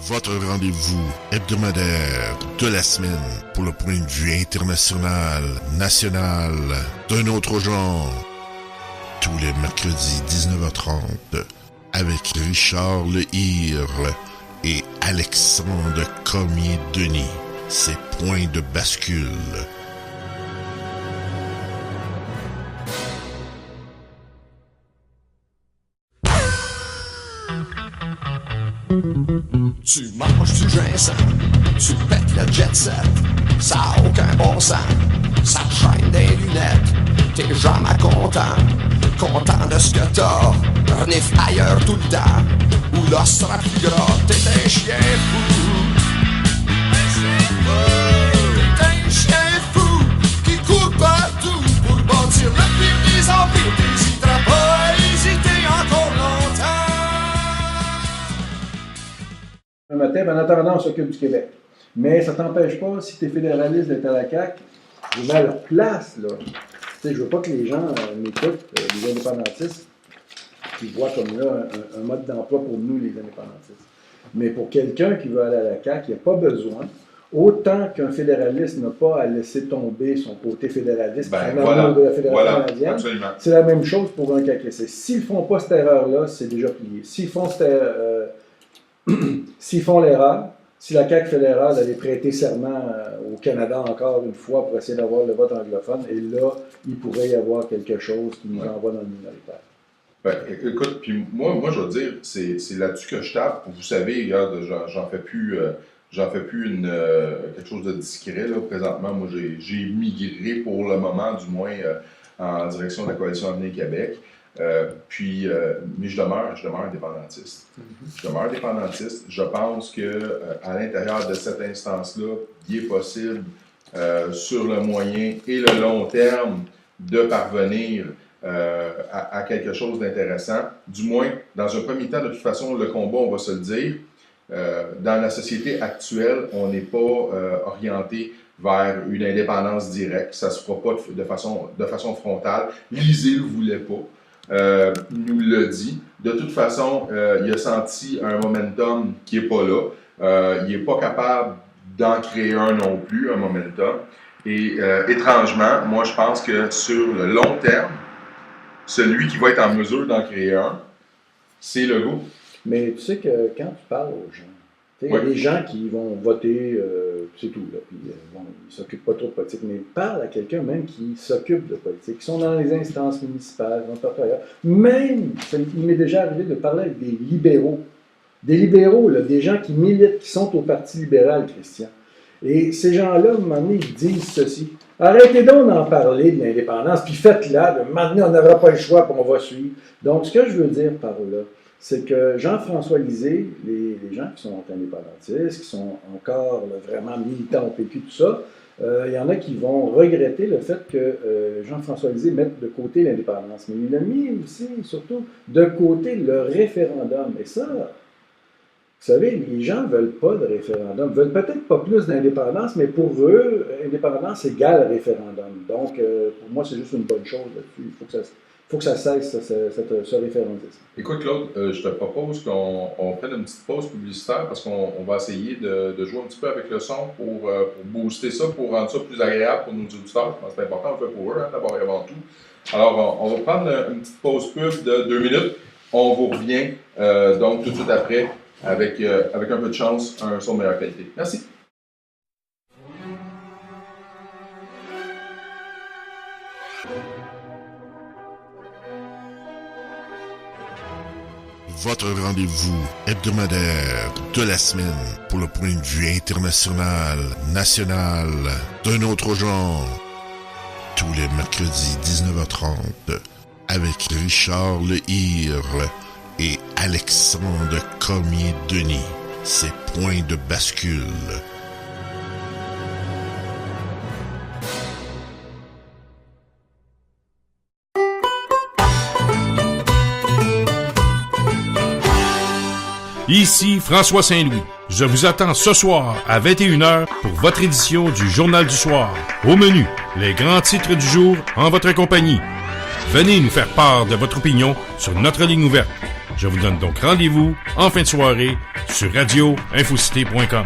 Votre rendez-vous hebdomadaire de la semaine pour le point de vue international, national, d'un autre genre. Tous les mercredis 19h30 avec Richard Lehire et Alexandre Cormier-Denis. C'est Point de bascule. Tu manges du ginseng, tu pètes le jet set, ça a aucun bon sens, ça te chaîne des lunettes, t'es jamais content de ce que t'as, renifle ailleurs tout le temps, ou l'os sera plus gras, t'es un chien fou. T'es un chien fou qui court partout pour bâtir le pire des empires, t'hésiteras pas à hésiter encore longtemps. Un matin, en attendant, on s'occupe du Québec. Mais ça t'empêche pas, si tu es fédéraliste, d'être à la CAQ, je mets à leur place, là. Tu sais, je veux pas que les gens m'écoutent, les indépendantistes, qui voient comme là un mode d'emploi pour nous, les indépendantistes. Mais pour quelqu'un qui veut aller à la CAQ, il n'y a pas besoin. Autant qu'un fédéraliste n'a pas à laisser tomber son côté fédéraliste de la Fédération canadienne, c'est la même chose pour un CAQiste. S'ils ne font pas cette erreur-là, c'est déjà plié. S'ils font l'erreur, si la CAQ fait l'erreur d'aller prêter serment au Canada encore une fois pour essayer d'avoir le vote anglophone, et là, il pourrait y avoir quelque chose qui nous envoie dans le minoritaire. Ben, écoute, puis moi, je veux dire, c'est là-dessus que je tape. Vous savez, regarde, j'en fais plus quelque chose de discret, là, présentement. Moi, j'ai migré pour le moment, du moins, en direction de la Coalition Avenir Québec. Mais je demeure indépendantiste. Je demeure indépendantiste. Je pense qu'à l'intérieur de cette instance-là, il est possible, sur le moyen et le long terme, de parvenir à quelque chose d'intéressant. Du moins, dans un premier temps, de toute façon, le combat, on va se le dire, dans la société actuelle, on n'est pas orienté vers une indépendance directe. Ça ne se fera pas de façon frontale. Lisée ne le voulait pas. Nous l'a dit. De toute façon, il a senti un momentum qui n'est pas là. Il n'est pas capable d'en créer un non plus, un momentum. Et étrangement, moi je pense que sur le long terme, celui qui va être en mesure d'en créer un, c'est Legault. Mais tu sais que quand tu parles aux gens, il y a des gens qui vont voter, c'est tout, là, puis ils ne s'occupent pas trop de politique, mais parle à quelqu'un même qui s'occupe de politique, qui sont dans les instances municipales, même, il m'est déjà arrivé de parler avec des libéraux, là, des gens qui militent, qui sont au Parti libéral, Christian. Et ces gens-là, à un moment donné, ils disent ceci. Arrêtez donc d'en parler de l'indépendance, puis faites-la, de maintenant, on n'aura pas le choix, puis on va suivre. Donc, ce que je veux dire par là, c'est que Jean-François Lisée, les gens qui sont indépendantistes, qui sont encore vraiment militants au PQ, tout ça, il y en a qui vont regretter le fait que Jean-François Lisée mette de côté l'indépendance. Mais il a mis aussi, surtout, de côté le référendum. Et ça, vous savez, les gens ne veulent pas de référendum, veulent peut-être pas plus d'indépendance, mais pour eux, indépendance égale référendum. Donc, pour moi, c'est juste une bonne chose là-dessus. Il faut que ça cesse, ce référendisme. Écoute, Claude, je te propose qu'on prenne une petite pause publicitaire parce qu'on va essayer de jouer un petit peu avec le son pour booster ça, pour rendre ça plus agréable pour nos auditeurs. Je pense que c'est important, on le fait pour eux, d'abord et avant tout. Alors, on va prendre une petite pause pub de 2 minutes. On vous revient donc tout de suite après avec un peu de chance, un son de meilleure qualité. Merci. Votre rendez-vous hebdomadaire de la semaine pour le point de vue international, national, d'un autre genre. Tous les mercredis 19h30 avec Richard Lehire et Alexandre Cormier-Denis. C'est Point de bascule. Ici François Saint-Louis. Je vous attends ce soir à 21h pour votre édition du Journal du Soir. Au menu, les grands titres du jour en votre compagnie. Venez nous faire part de votre opinion sur notre ligne ouverte. Je vous donne donc rendez-vous en fin de soirée sur radioinfocité.com.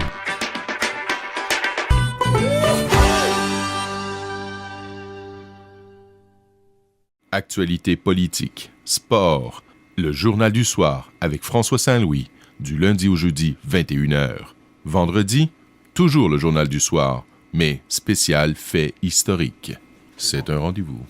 Actualité politique, sport, le journal du soir avec François Saint-Louis, du lundi au jeudi, 21h. Vendredi, toujours le journal du soir, mais spécial fait historique. C'est un rendez-vous.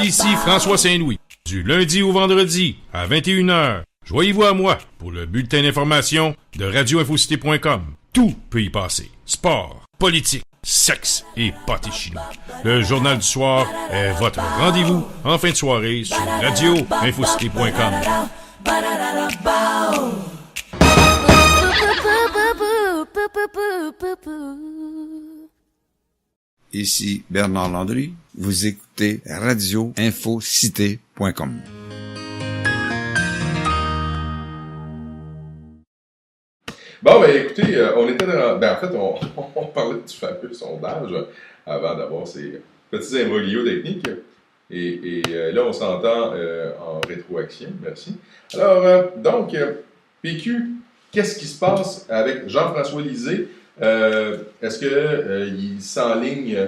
Ici François Saint-Louis, du lundi au vendredi, à 21h. Joignez-vous à moi pour le bulletin d'information de radioinfocité.com. Tout peut y passer. Sport, politique, sexe et pâté chinois. Le journal du soir est votre rendez-vous en fin de soirée sur radioinfocité.com. Ici Bernard Landry, vous écoutez radioinfocité.com. Bon, ben écoutez, on était dans... Ben en fait, on parlait du fameux sondage avant d'avoir ces petits imbroglios techniques. Et là, on s'entend en rétroaction. Merci. Alors, donc, PQ, qu'est-ce qui se passe avec Jean-François Lisée? Est-ce qu'il s'enligne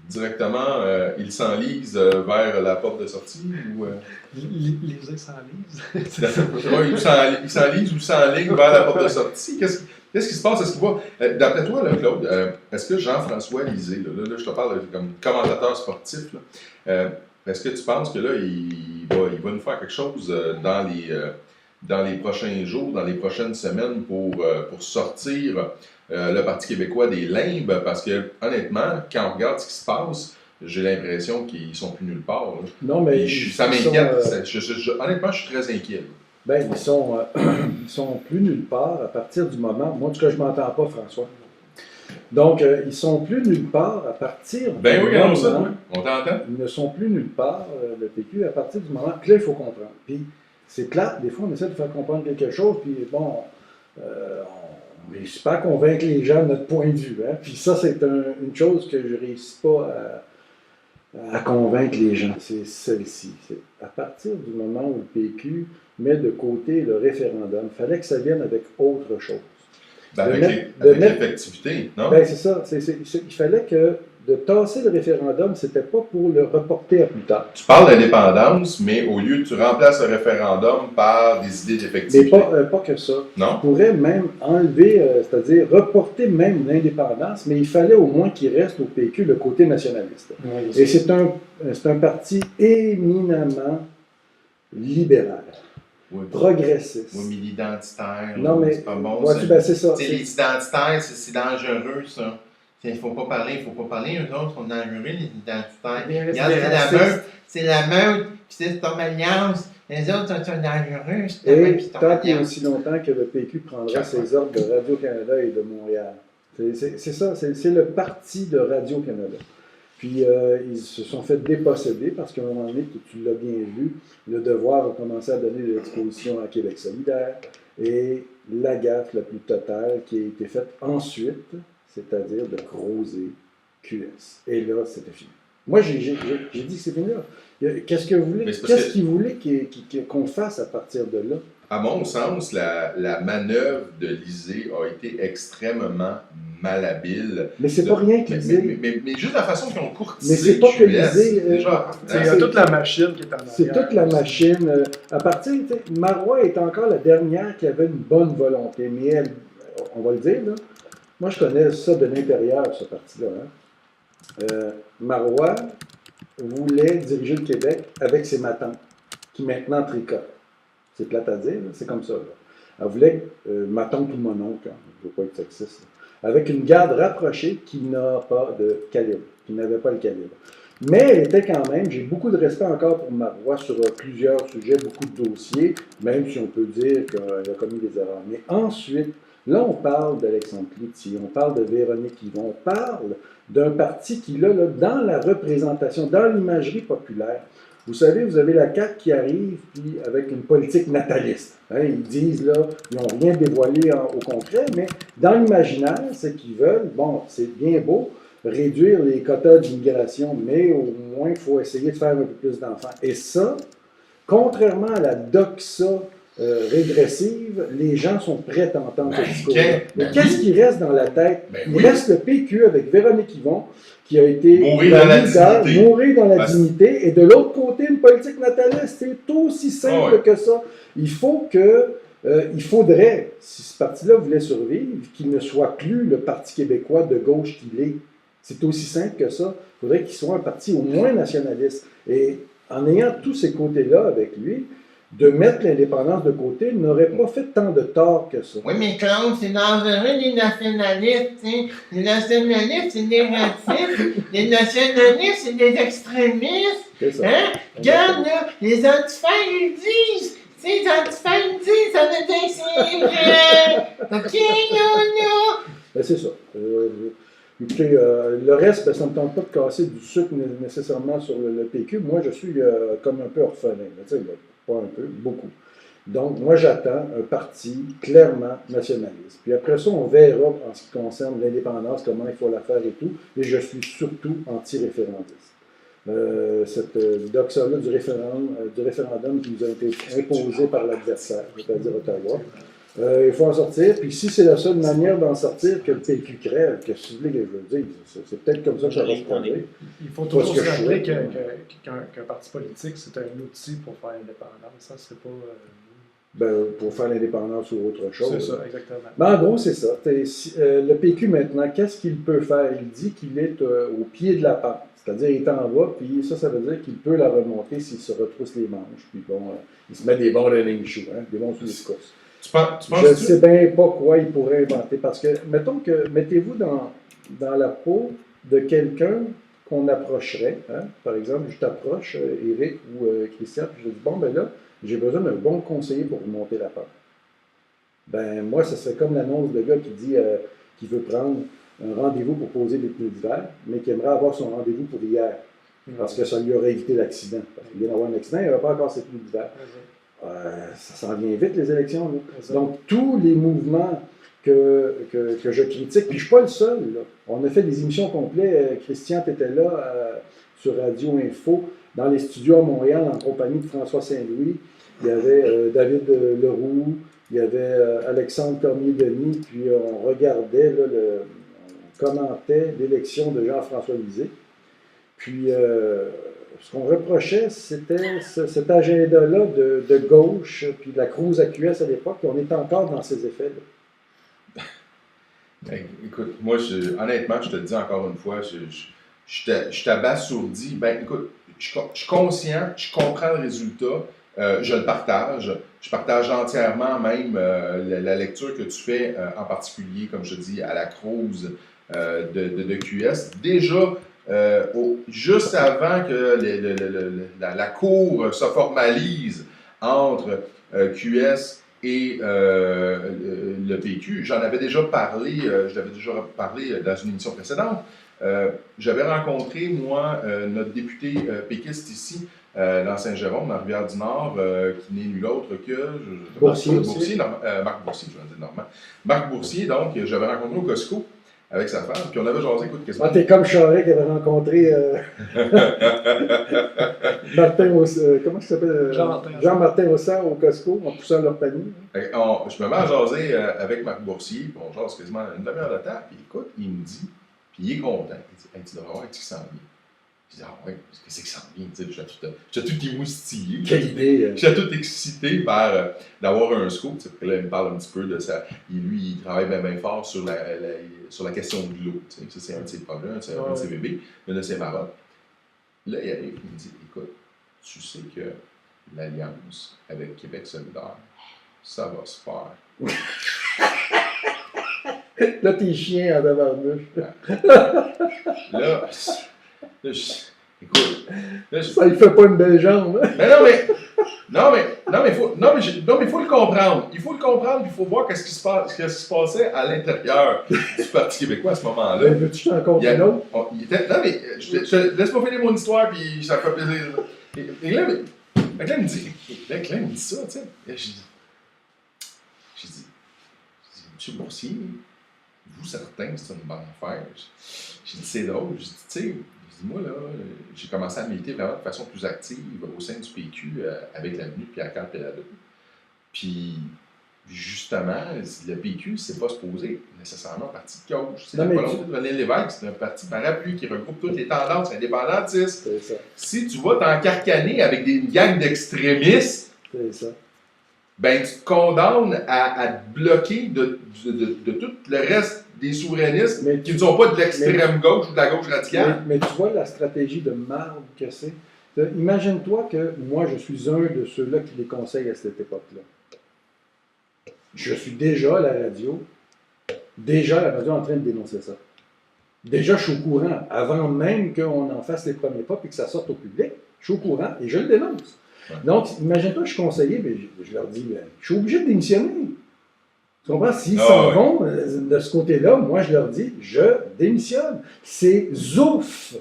directement, il s'enlise vers la porte de sortie? Ou, Lisée s'enlise? Il s'enlise ou s'enligne vers la porte de sortie? Qu'est-ce qui se passe? Est-ce qu'il va... d'après toi, là, Claude, est-ce que Jean-François Lisée, là, je te parle comme commentateur sportif, là, est-ce que tu penses que là, il va nous faire quelque chose dans les prochains jours, dans les prochaines semaines pour sortir le Parti québécois des limbes? Parce que, honnêtement, quand on regarde ce qui se passe, j'ai l'impression qu'ils sont plus nulle part. Là. Non, mais ça m'inquiète. Honnêtement, je suis très inquiet. Ben, ils sont plus nulle part à partir du moment... Moi, en tout cas, je ne m'entends pas, François. Donc, ils sont plus nulle part à partir du moment... Ça, on t'entend? Ils ne sont plus nulle part, le PQ, à partir du moment que là, il faut comprendre. Puis, c'est plate, des fois, on essaie de faire comprendre quelque chose, puis bon, on ne réussit pas à convaincre les gens de notre point de vue. Hein? Puis ça, c'est une chose que je ne réussis pas à convaincre les gens. C'est celle-ci. C'est à partir du moment où le PQ met de côté le référendum, il fallait que ça vienne avec autre chose. Ben, avec l'effectivité, non? Ben, c'est ça. Il fallait que de tasser le référendum, c'était pas pour le reporter à plus tard. Tu parles d'indépendance, mais au lieu, tu remplaces le référendum par des idées d'effectivité. Mais pas que ça. Non? Tu pourrais même enlever, c'est-à-dire reporter même l'indépendance, mais il fallait au moins qu'il reste au PQ le côté nationaliste. Oui, et c'est un parti éminemment libéral. Oui. Progressiste. Oui, mais l'identitaire, non, mais c'est pas bon. Ouais, ben, c'est ça. Les identitaires, c'est dangereux, ça. Il ne faut pas parler, eux autres sont dangereux, les identitaires. Regarde, c'est la meute, puis c'est Tom Alliance. Les autres sont dangereux. Et tant et aussi longtemps que le PQ prendra ses ordres de Radio-Canada et de Montréal. C'est ça, c'est le parti de Radio-Canada. Puis ils se sont fait déposséder parce qu'à un moment donné, tu l'as bien vu, le Devoir a commencé à donner des expositions à Québec solidaire et la gaffe la plus totale qui a été faite ensuite, c'est-à-dire de croiser QS. Et là, c'était fini. Moi, j'ai dit que c'est fini là. Qu'est-ce qu'ils voulaient qu'on fasse à partir de là? À mon sens, la manœuvre de Lisée a été extrêmement malhabile. Mais c'est pas rien que Lisée. Mais juste la façon qu'ils ont courtisé. Mais c'est pas que Lisée. C'est toute la machine qui est en arrière. C'est toute la machine. À partir, Marois est encore la dernière qui avait une bonne volonté. Mais elle, on va le dire, là. Moi, je connais ça de l'intérieur, ce parti-là. Hein. Marois voulait diriger le Québec avec ses matantes, qui maintenant tricotent. C'est plate à dire, c'est comme ça. Là. Elle voulait ma tante ou mon oncle, hein, je ne veux pas être sexiste, là, avec une garde rapprochée qui n'a pas de calibre, qui n'avait pas le calibre. Mais elle était quand même, j'ai beaucoup de respect encore pour Marois sur plusieurs sujets, beaucoup de dossiers, même si on peut dire qu'elle a commis des erreurs. Mais ensuite, là, on parle d'Alexandre Cloutier, on parle de Véronique Yvon, on parle d'un parti qui, là, dans la représentation, dans l'imagerie populaire, vous savez, vous avez la CAQ qui arrive puis avec une politique nataliste. Hein, ils disent, là, ils n'ont rien dévoilé au concret, mais dans l'imaginaire, c'est qu'ils veulent, bon, c'est bien beau, réduire les quotas d'immigration, mais au moins, il faut essayer de faire un peu plus d'enfants. Et ça, contrairement à la doxa régressive, les gens sont prêts à entendre ce discours-là. Mais qu'est-ce qui reste dans la tête? Il reste le PQ avec Véronique Yvon, qui a été mourir dans la dignité. Mourir dans la dignité. Et de l'autre côté, une politique nataliste. C'est aussi simple que ça. Il faudrait, si ce parti-là voulait survivre, qu'il ne soit plus le Parti québécois de gauche qu'il est. C'est aussi simple que ça. Il faudrait qu'il soit un parti au moins nationaliste. Et en ayant tous ces côtés-là avec lui, de mettre l'indépendance de côté n'aurait pas fait tant de tort que ça. Oui, mais Claude, c'est dangereux, les nationalistes, hein? Les nationalistes, c'est des racistes. Les nationalistes, c'est des extrémistes. C'est ça. Hein? Regarde, là, les antifas, ils disent. Tu sais, les antifas, ils disent, ça veut dire que c'est vrai. OK, non. Ben, c'est ça. Écoutez, le reste, ben, ça ne me tente pas de casser du sucre nécessairement sur le PQ. Moi, je suis comme un peu orphelin. Tu sais, pas un peu, beaucoup. Donc, moi, j'attends un parti clairement nationaliste. Puis après ça, on verra en ce qui concerne l'indépendance, comment il faut la faire et tout. Et je suis surtout anti-référendiste. Cette doxa-là du référendum qui nous a été imposé par l'adversaire, c'est-à-dire Ottawa. Il faut en sortir. Puis si c'est la seule manière d'en sortir que le PQ crève, que si vous voulez que je le dise, c'est peut-être comme ça que ça va se produire. Il faut toujours se rappeler qu'un parti politique, c'est un outil pour faire l'indépendance. Ça, c'est pas... pour faire l'indépendance ou autre chose. C'est ça, exactement. En gros, c'est ça. Le PQ, maintenant, qu'est-ce qu'il peut faire? Il dit qu'il est au pied de la pente. C'est-à-dire, il est en bas, puis ça veut dire qu'il peut la remonter s'il se retrousse les manches. Puis bon, il se met des bons running shoes, des bons sous les scouts. Je ne sais bien pas quoi il pourrait inventer, parce que, mettez-vous dans la peau de quelqu'un qu'on approcherait. Hein? Par exemple, je t'approche, Éric ou Christian, puis je dis, bon, ben là, j'ai besoin d'un bon conseiller pour remonter la pente. Ben, moi, ce serait comme l'annonce de gars qui dit qu'il veut prendre un rendez-vous pour poser des pneus d'hiver, mais qui aimerait avoir son rendez-vous pour hier, parce que ça lui aurait évité l'accident. Parce qu'il vient d'avoir un accident, il n'aurait pas encore ses pneus d'hiver. Ça s'en vient vite, les élections. Là. Donc, tous les mouvements que je critique, puis je ne suis pas le seul. Là. On a fait des émissions complètes. Christian, tu étais là sur Radio Info, dans les studios à Montréal, en compagnie de François Saint-Louis. Il y avait David Leroux, il y avait Alexandre Cormier-Denis, puis on regardait, là, on commentait l'élection de Jean-François Lisée. Puis, ce qu'on reprochait, c'était cet agenda-là de gauche, puis de la Cruz à QS à l'époque, puis on est encore dans ces effets-là. Ben, écoute, moi, honnêtement, je te le dis encore une fois, je t'abasourdis. Ben, écoute, je suis conscient, je comprends le résultat, je le partage. Je partage entièrement même la lecture que tu fais, en particulier, comme je dis, à la Cruz de QS. Déjà, juste avant que la cour se formalise entre QS et le PQ, j'en avais déjà parlé, je l'avais déjà parlé dans une émission précédente. J'avais rencontré, moi, notre député péquiste ici, dans Saint-Jérôme, dans la Rivière-du-Nord, qui n'est nul autre que Marc Boursier, je vais dire Normand. Marc Boursier, donc, j'avais rencontré au Costco avec sa femme, puis on avait jasé, écoute, quasiment. T'es comme Charest qui avait rencontré Martin comment il s'appelle? Jean-Martin Rossard au Costco, en poussant leur panier. Je me mets à jaser avec Marc Boursier, puis on jase quasiment une demi-heure de temps, puis écoute, il me dit, puis il est content, il dit, hey, tu devrais voir ce qui s'en vient. Je dis, ah ouais, qu'est-ce que c'est que ça vient? J'étais tout émoustillé. Quelle idée! J'étais tout excité par d'avoir un scoop. Puis là, il me parle un petit peu de ça. Lui, il travaille bien fort sur la question de l'eau. Ça, c'est un de ses problèmes, c'est un de ses bébés, une de ses marottes. Là, il arrive, il me dit, écoute, tu sais que l'alliance avec Québec solidaire, ça va se faire. Là, t'es chien à tabarnouche. Là, écoute, ça ne fait pas une belle jambe. Hein? Mais il faut le comprendre. Il faut le comprendre, il faut voir ce qui se passait à l'intérieur du Parti québécois à ce moment-là. Mais veux-tu t'en compte une autre? Laisse-moi finir mon histoire, puis ça me fait plaisir. Et là, il me dit ça, tu sais. J'ai dit, M. Boursier, vous, certains, c'est une bonne affaire. J'ai dit, c'est drôle. J'ai dit, tu sais, moi, là, j'ai commencé à militer vraiment de façon plus active au sein du PQ avec l'avenue Pierre-Carl Péladeau. Puis, justement, le PQ, c'est pas supposé nécessairement un parti de gauche. C'est la volonté de René Lévesque, c'est un parti parapluie qui regroupe toutes les tendances indépendantistes. Si tu vas t'encarcaner avec une gang d'extrémistes, ben tu te condamnes à te bloquer de tout le reste des souverainistes qui ne sont pas de l'extrême gauche ou de la gauche radicale. Mais tu vois la stratégie de marde que c'est. Imagine-toi que moi, je suis un de ceux-là qui les conseille à cette époque-là. Je suis déjà à la radio en train de dénoncer ça. Déjà, je suis au courant, avant même qu'on en fasse les premiers pas et que ça sorte au public, je suis au courant et je le dénonce. Donc, imagine-toi que je suis conseiller, mais je leur dis, je suis obligé de démissionner. Tu comprends? S'ils s'en vont de ce côté-là, moi, je leur dis, je démissionne. C'est zouf!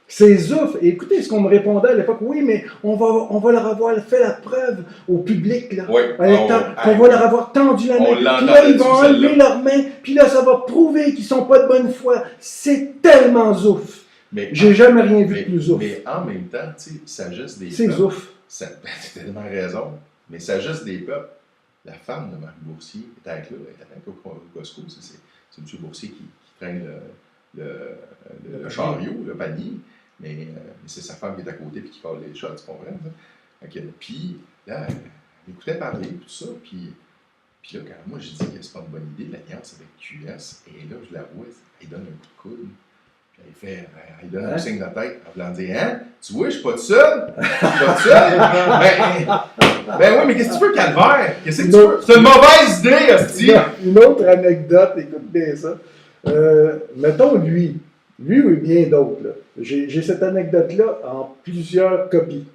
C'est zouf! Et écoutez ce qu'on me répondait à l'époque, oui, mais on va leur avoir fait la preuve au public, là. Oui, on va leur avoir tendu la main. Puis là, ils vont enlever leurs mains, puis là, ça va prouver qu'ils sont pas de bonne foi. C'est tellement zouf! J'ai jamais rien vu de plus zouf. Mais en même temps, tu sais, sagesse des peuples. C'est zouf. Tu as tellement raison. Mais sagesse des peuples. La femme de Marc Boursier est avec là, elle est avec au Costco. C'est M. Boursier qui traîne le chariot, le panier. Mais c'est sa femme qui est à côté et qui parle les shots, tu comprends? Okay. Puis là, elle m'écoutait parler, tout ça. Puis là, quand moi, j'ai dit que c'est pas une bonne idée, l'alliance avec QS. Et là, je la vois, elle donne un coup de coude. Puis elle donne un signe de tête en voulant dire, hein? Tu vois, je suis pas tout seul. Je suis pas tout seul. Ben oui, mais qu'est-ce que tu veux, Calvaire? Qu'est-ce que tu veux? C'est une mauvaise idée, hostie! Une autre anecdote, écoute bien ça. Mettons lui ou bien d'autres. Là. J'ai cette anecdote-là en plusieurs copies,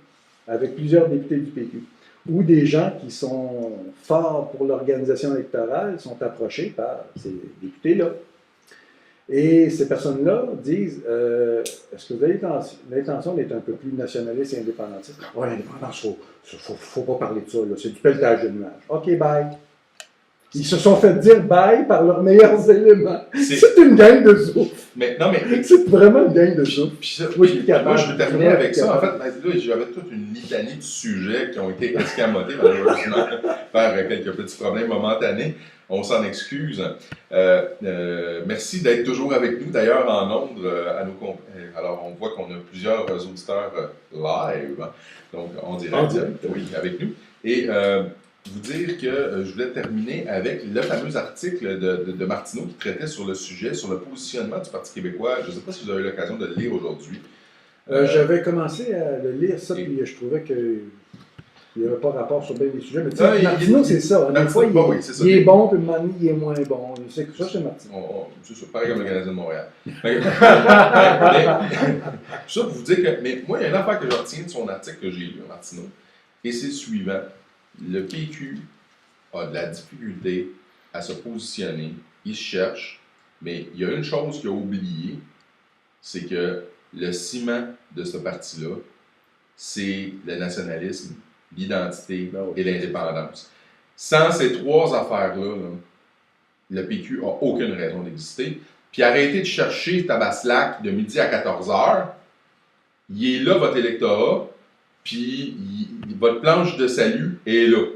avec plusieurs députés du PQ, où des gens qui sont forts pour l'organisation électorale sont approchés par ces députés-là. Et ces personnes-là disent est-ce que vous avez l'intention d'être un peu plus nationaliste et indépendantiste? Oui, l'indépendance, il ne faut pas parler de ça, là. C'est du pelletage de nuages. OK, bye. Ils se sont fait dire bye par leurs meilleurs éléments. C'est une gang de zouf. Mais non, mais c'est vraiment une gang de zouf. Moi, je veux terminer avec ça. En fait, là, j'avais toute une litanie de sujets qui ont été escamotés malheureusement par quelques petits problèmes momentanés. On s'en excuse. Merci d'être toujours avec nous, d'ailleurs, en ondes. Alors, on voit qu'on a plusieurs auditeurs live, donc en direct, oui, avec nous. Et vous dire que je voulais terminer avec le fameux article de Martineau qui traitait sur le sujet, sur le positionnement du Parti québécois. Je ne sais pas si vous avez eu l'occasion de le lire aujourd'hui. J'avais commencé à le lire, ça, puis je trouvais qu'il n'y avait pas rapport sur bien les sujets. Mais tu sais, Martineau, c'est ça. Des fois, il est bon, puis le moment il est moins bon. Ça, c'est Martineau. C'est ça, pareil comme le Canadien de Montréal. Ça pour vous dire que... Mais moi, il y a une affaire que je retiens de son article que j'ai lu, Martineau, et c'est le suivant. Le PQ a de la difficulté à se positionner, il se cherche, mais il y a une chose qu'il a oubliée, c'est que le ciment de ce parti-là, c'est le nationalisme, l'identité et l'indépendance. Sans ces trois affaires-là, le PQ n'a aucune raison d'exister. Puis arrêtez de chercher Tabaslac de midi à 14h. Il est là, votre électorat. Puis votre planche de salut est là.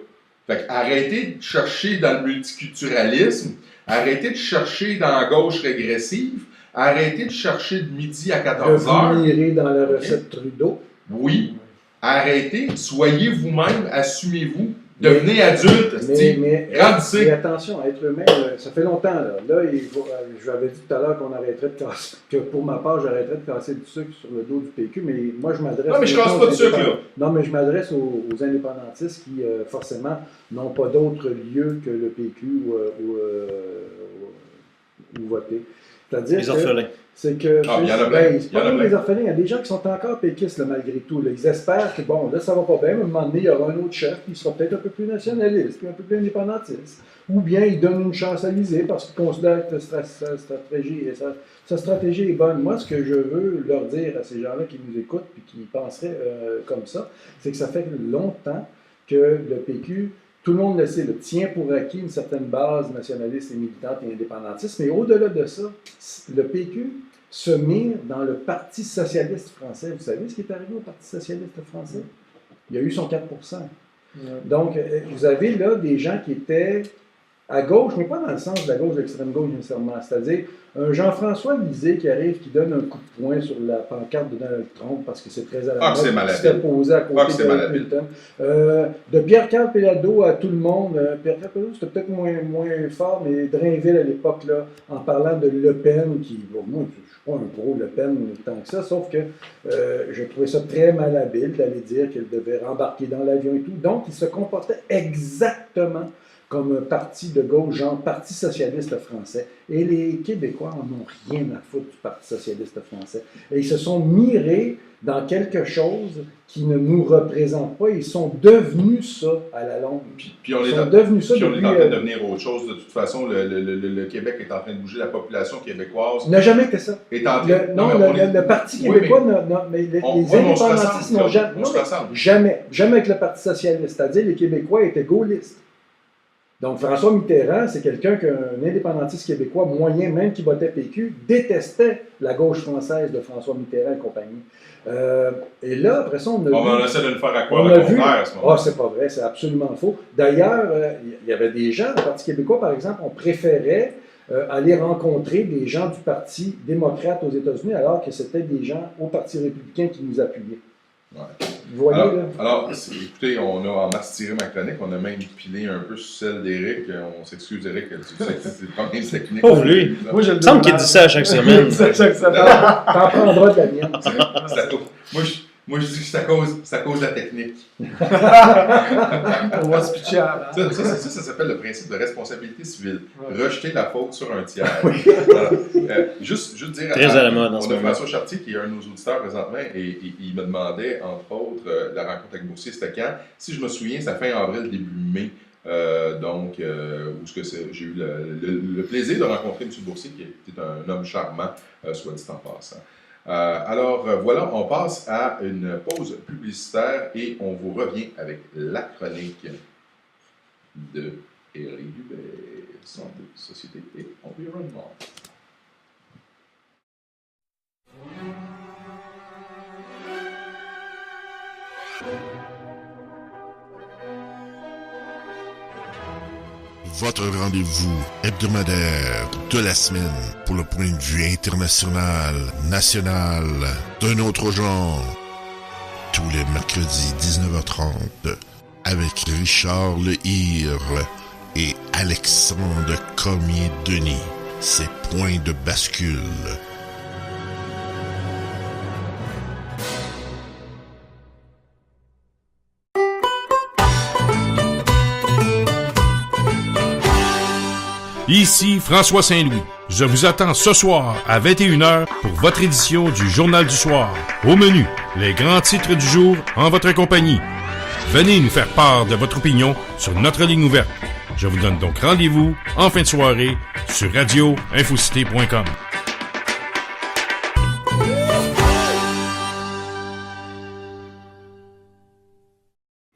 Fait arrêtez de chercher dans le multiculturalisme, arrêtez de chercher dans la gauche régressive, arrêtez de chercher de midi à 14h. De virer dans la recette Trudeau. Oui. Arrêtez, soyez vous-même, assumez-vous, devenez adulte, mais attention, être humain, ça fait longtemps. Là je vous avais dit tout à l'heure qu'on arrêterait de casser, que pour ma part, j'arrêterais de casser du sucre sur le dos du PQ, mais moi, je m'adresse... Non, mais je casse pas de sucre, là. Non, mais je m'adresse aux indépendantistes qui, forcément, n'ont pas d'autre lieu que le PQ ou voter. C'est-à-dire les orphelins. C'est que... il y en a plein. C'est pas comme les orphelins, il y a des gens qui sont encore péquistes, là, malgré tout. Là. Ils espèrent que, bon, là, ça va pas bien, mais à un moment donné, il y aura un autre chef qui sera peut-être un peu plus nationaliste, puis un peu plus indépendantiste. Ou bien il donne une chance à Lisée parce qu'il considère que sa stratégie est bonne. Moi, ce que je veux leur dire à ces gens-là qui nous écoutent et qui penseraient comme ça, c'est que ça fait longtemps que le PQ tout le monde le sait, tient pour acquis une certaine base nationaliste et militante et indépendantiste, mais au-delà de ça, le PQ se mire dans le Parti socialiste français. Vous savez ce qui est arrivé au Parti socialiste français? Il y a eu son 4%. Donc, vous avez là des gens qui étaient à gauche, mais pas dans le sens de la gauche, de l'extrême gauche nécessairement. C'est-à-dire, un Jean-François Lisée qui arrive, qui donne un coup de poing sur la pancarte de Donald Trump parce que c'est très à la mode, qui s'était posé à côté de Milton. De Pierre-Carl Péladeau à tout le monde. Pierre-Carl Péladeau, c'était peut-être moins fort, mais Drainville à l'époque, là, en parlant de Le Pen, qui, bon, moi, je ne suis pas un gros Le Pen tant que ça, sauf que j'ai trouvé ça très malhabile d'aller dire qu'elle devait rembarquer dans l'avion et tout. Donc, il se comportait exactement comme un parti de gauche, genre Parti socialiste français. Et les Québécois en ont rien à foutre du Parti socialiste français. Et ils se sont mirés dans quelque chose qui ne nous représente pas. Ils sont devenus ça à la longue. Puis on est en train de devenir autre chose. De toute façon, le Québec est en train de bouger. La population québécoise n'a jamais été ça. Le Parti québécois, mais les indépendantistes n'ont jamais avec le Parti socialiste. C'est-à-dire les Québécois étaient gaullistes. Donc, François Mitterrand, c'est quelqu'un qu'un indépendantiste québécois moyen, même qui votait PQ, détestait la gauche française de François Mitterrand et compagnie. Et là, après ça, on essaie de le faire à quoi? À ce moment. C'est pas vrai, c'est absolument faux. D'ailleurs, il y avait des gens, le Parti québécois, par exemple, on préférait aller rencontrer des gens du Parti démocrate aux États-Unis, alors que c'était des gens au Parti républicain qui nous appuyaient. Ouais. Vous voyez, alors, écoutez, on a en masse tiré ma chronique, on a même pilé un peu sur celle d'Éric. On s'excuse, Éric, c'est pas bien technique. Pauvre lui. Moi, il me semble qu'il dit ça à chaque semaine. T'en prendras de la mienne. Moi, je dis que c'est à cause de la technique. On va se pitcher à la ça s'appelle le principe de responsabilité civile. Ouais. Rejeter la faute sur un tiers. Juste dire très à la mode en ce moment. On a François Chartier, qui est un de nos auditeurs présentement, et il me demandait, entre autres, la rencontre avec Boursier, c'était quand? Si je me souviens, c'est fin avril, début mai. J'ai eu le plaisir de rencontrer M. Boursier, qui était un homme charmant, soit dit en passant. Voilà, on passe à une pause publicitaire et on vous revient avec la chronique de Éric Dubé, Santé, Société et Environnement. Votre rendez-vous hebdomadaire de la semaine pour le point de vue international, national, d'un autre genre. Tous les mercredis 19h30 avec Richard Lehire et Alexandre Cormier-Denis. C'est Point de bascule. Ici François Saint-Louis. Je vous attends ce soir à 21h pour votre édition du Journal du Soir. Au menu, les grands titres du jour en votre compagnie. Venez nous faire part de votre opinion sur notre ligne ouverte. Je vous donne donc rendez-vous en fin de soirée sur radioinfocité.com.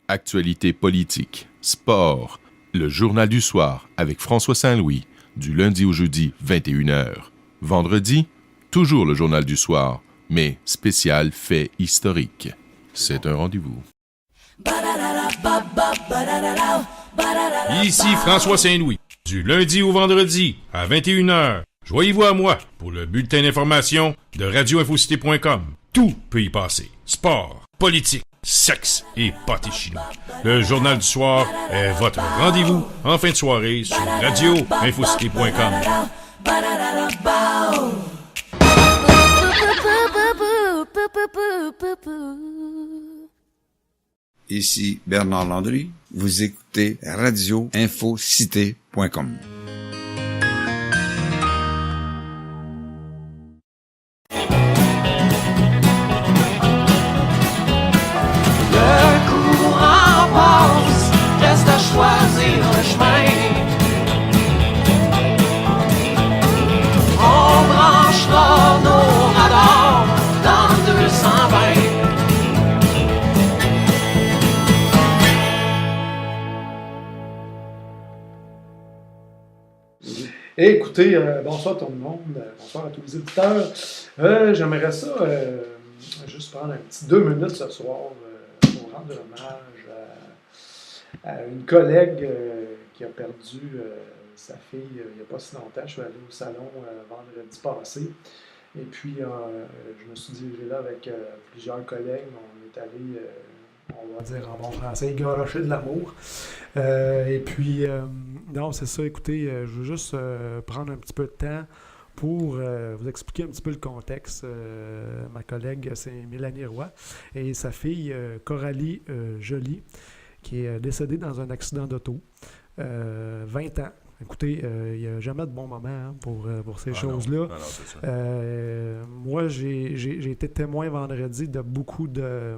Actualité politique, sport, le Journal du Soir avec François Saint-Louis, du lundi au jeudi, 21h. Vendredi, toujours le Journal du Soir, mais spécial fait historique. C'est un rendez-vous. Ici François Saint-Louis, du lundi au vendredi, à 21h. Joignez-vous à moi pour le bulletin d'information de radioinfocité.com. Tout peut y passer. Sport, politique, sexe et pâté chinois. Le Journal du Soir est votre rendez-vous en fin de soirée sur radioinfocité.com. Ici Bernard Landry, vous écoutez radioinfocité.com. Choisir le chemin. On branchera nos radars dans 220. Et écoutez, bonsoir tout le monde, bonsoir à tous les auditeurs. J'aimerais ça juste prendre un petit 2 minutes ce soir pour rendre hommage à une collègue qui a perdu sa fille il n'y a pas si longtemps. Je suis allé au salon vendredi passé. Et puis, je me suis dirigé là avec plusieurs collègues. On est allé, on va dire en bon français, garocher de l'amour. Et puis, non, c'est ça. Écoutez, je veux juste prendre un petit peu de temps pour vous expliquer un petit peu le contexte. Ma collègue, c'est Mélanie Roy et sa fille, Coralie Joly, qui est décédée dans un accident d'auto, 20 ans. Écoutez, il n'y a jamais de bon moment pour ces choses-là. Moi, j'ai été témoin vendredi de beaucoup de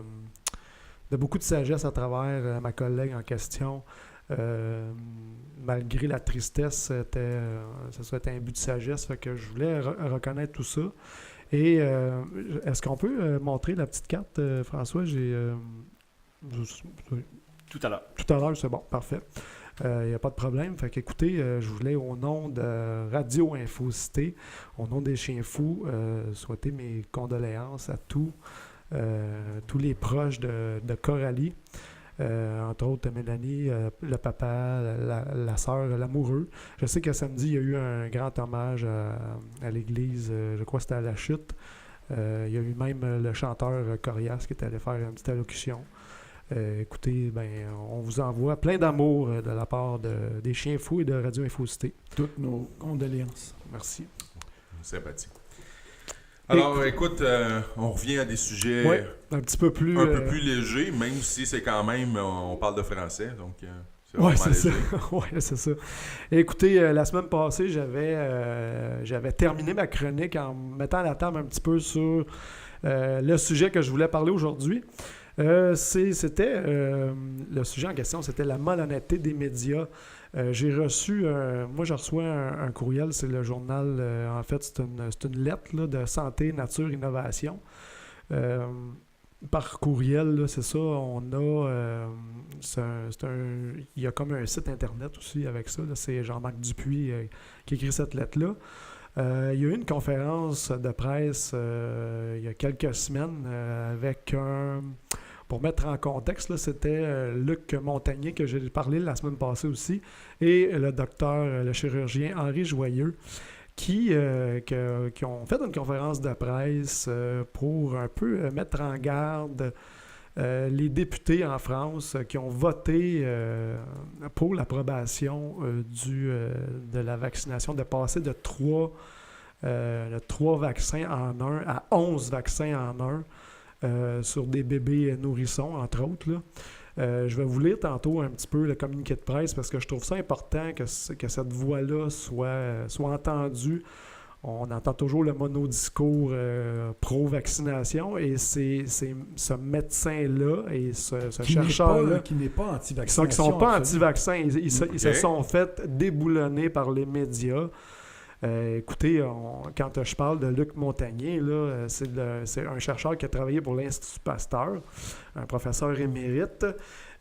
sagesse à travers ma collègue en question. Malgré la tristesse, ça serait un but de sagesse. Fait que je voulais reconnaître tout ça. Et est-ce qu'on peut montrer la petite carte, François? Tout à l'heure. Tout à l'heure, c'est bon, parfait. Il n'y a pas de problème. Fait qu'écoutez, je voulais, au nom de Radio Infocité, au nom des Chiens Fous, souhaiter mes condoléances à tous les proches de Coralie. Entre autres Mélanie, le papa, la sœur, l'amoureux. Je sais que samedi, il y a eu un grand hommage à l'église, je crois que c'était à la Chute. Il y a eu même le chanteur Corias qui est allé faire une petite allocution. Écoutez, on vous envoie plein d'amour de la part des Chiens Fous et de Radio Infocité. Toutes nos condoléances. Merci. Sympathique. Alors, écoute, on revient à des sujets un petit peu plus légers, même si c'est quand même, on parle de français, donc c'est vraiment léger. Oui, c'est ça. Écoutez, la semaine passée, j'avais terminé ma chronique en mettant la table un petit peu sur le sujet que je voulais parler aujourd'hui. Le sujet en question, c'était la malhonnêteté des médias. J'ai reçu, moi je reçois un courriel, c'est le journal, en fait c'est une lettre là, de Santé, Nature, Innovation. Par courriel, là, c'est ça, on a, il y a comme un site internet aussi avec ça, là, c'est Jean-Marc Dupuis qui écrit cette lettre-là. Il y a eu une conférence de presse il y a quelques semaines avec pour mettre en contexte, là, c'était Luc Montagnier que j'ai parlé la semaine passée aussi et le docteur, le chirurgien Henri Joyeux qui ont fait une conférence de presse pour un peu mettre en garde les députés en France qui ont voté pour l'approbation de la vaccination, de passer de 3 vaccins en un à 11 vaccins en un sur des bébés nourrissons, entre autres. Là. Je vais vous lire tantôt un petit peu le communiqué de presse parce que je trouve ça important que cette voix-là soit entendue. On entend toujours le monodiscours pro-vaccination et c'est ce médecin-là et ce chercheur-là qui n'est pas anti-vaccination. Qui ne sont pas anti-vaccins. Ils se sont fait déboulonner par les médias. Écoutez, quand je parle de Luc Montagnier, là, c'est un chercheur qui a travaillé pour l'Institut Pasteur, un professeur émérite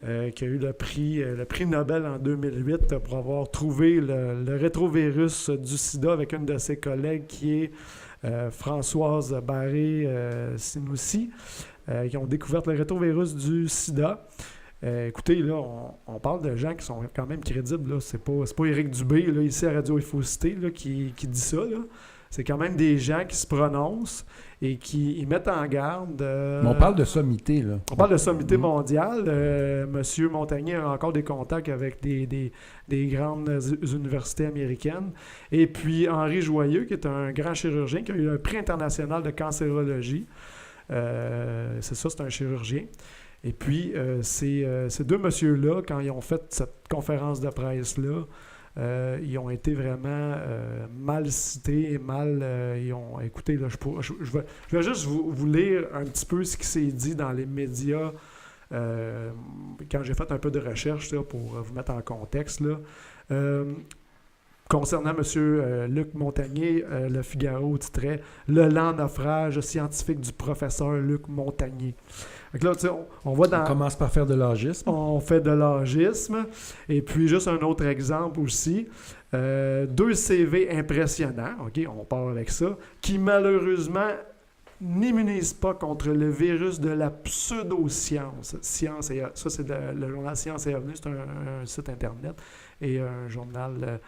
qui a eu le prix Nobel en 2008 pour avoir trouvé le rétrovirus du sida avec une de ses collègues qui est Françoise Barré-Sinoussi, qui ont découvert le rétrovirus du sida. Écoutez, là, on parle de gens qui sont quand même crédibles. Là. C'est pas Éric Dubé, là, ici à Radio Infocité, là, qui dit ça. Là. C'est quand même des gens qui se prononcent et qui mettent en garde... Mais on parle de sommité, là. On parle de sommité mondiale. Monsieur Montagnier a encore des contacts avec des grandes universités américaines. Et puis Henri Joyeux, qui est un grand chirurgien, qui a eu un prix international de cancérologie. C'est ça, c'est un chirurgien. Et puis, ces deux messieurs-là, quand ils ont fait cette conférence de presse-là, ils ont été vraiment mal cités et mal... écoutez, là, je vais juste vous lire un petit peu ce qui s'est dit dans les médias quand j'ai fait un peu de recherche là, pour vous mettre en contexte. Là. concernant M. Luc Montagnier, Le Figaro titrait « Le lent naufrage scientifique du professeur Luc Montagnier ». Donc là, on commence par faire de l'agisme. On fait de l'agisme. Et puis, juste un autre exemple aussi. 2 CV impressionnants, OK, on part avec ça, qui malheureusement n'immunisent pas contre le virus de la pseudo-science. Science et, ça, c'est le journal Science et Avenir, c'est un site Internet et un journal.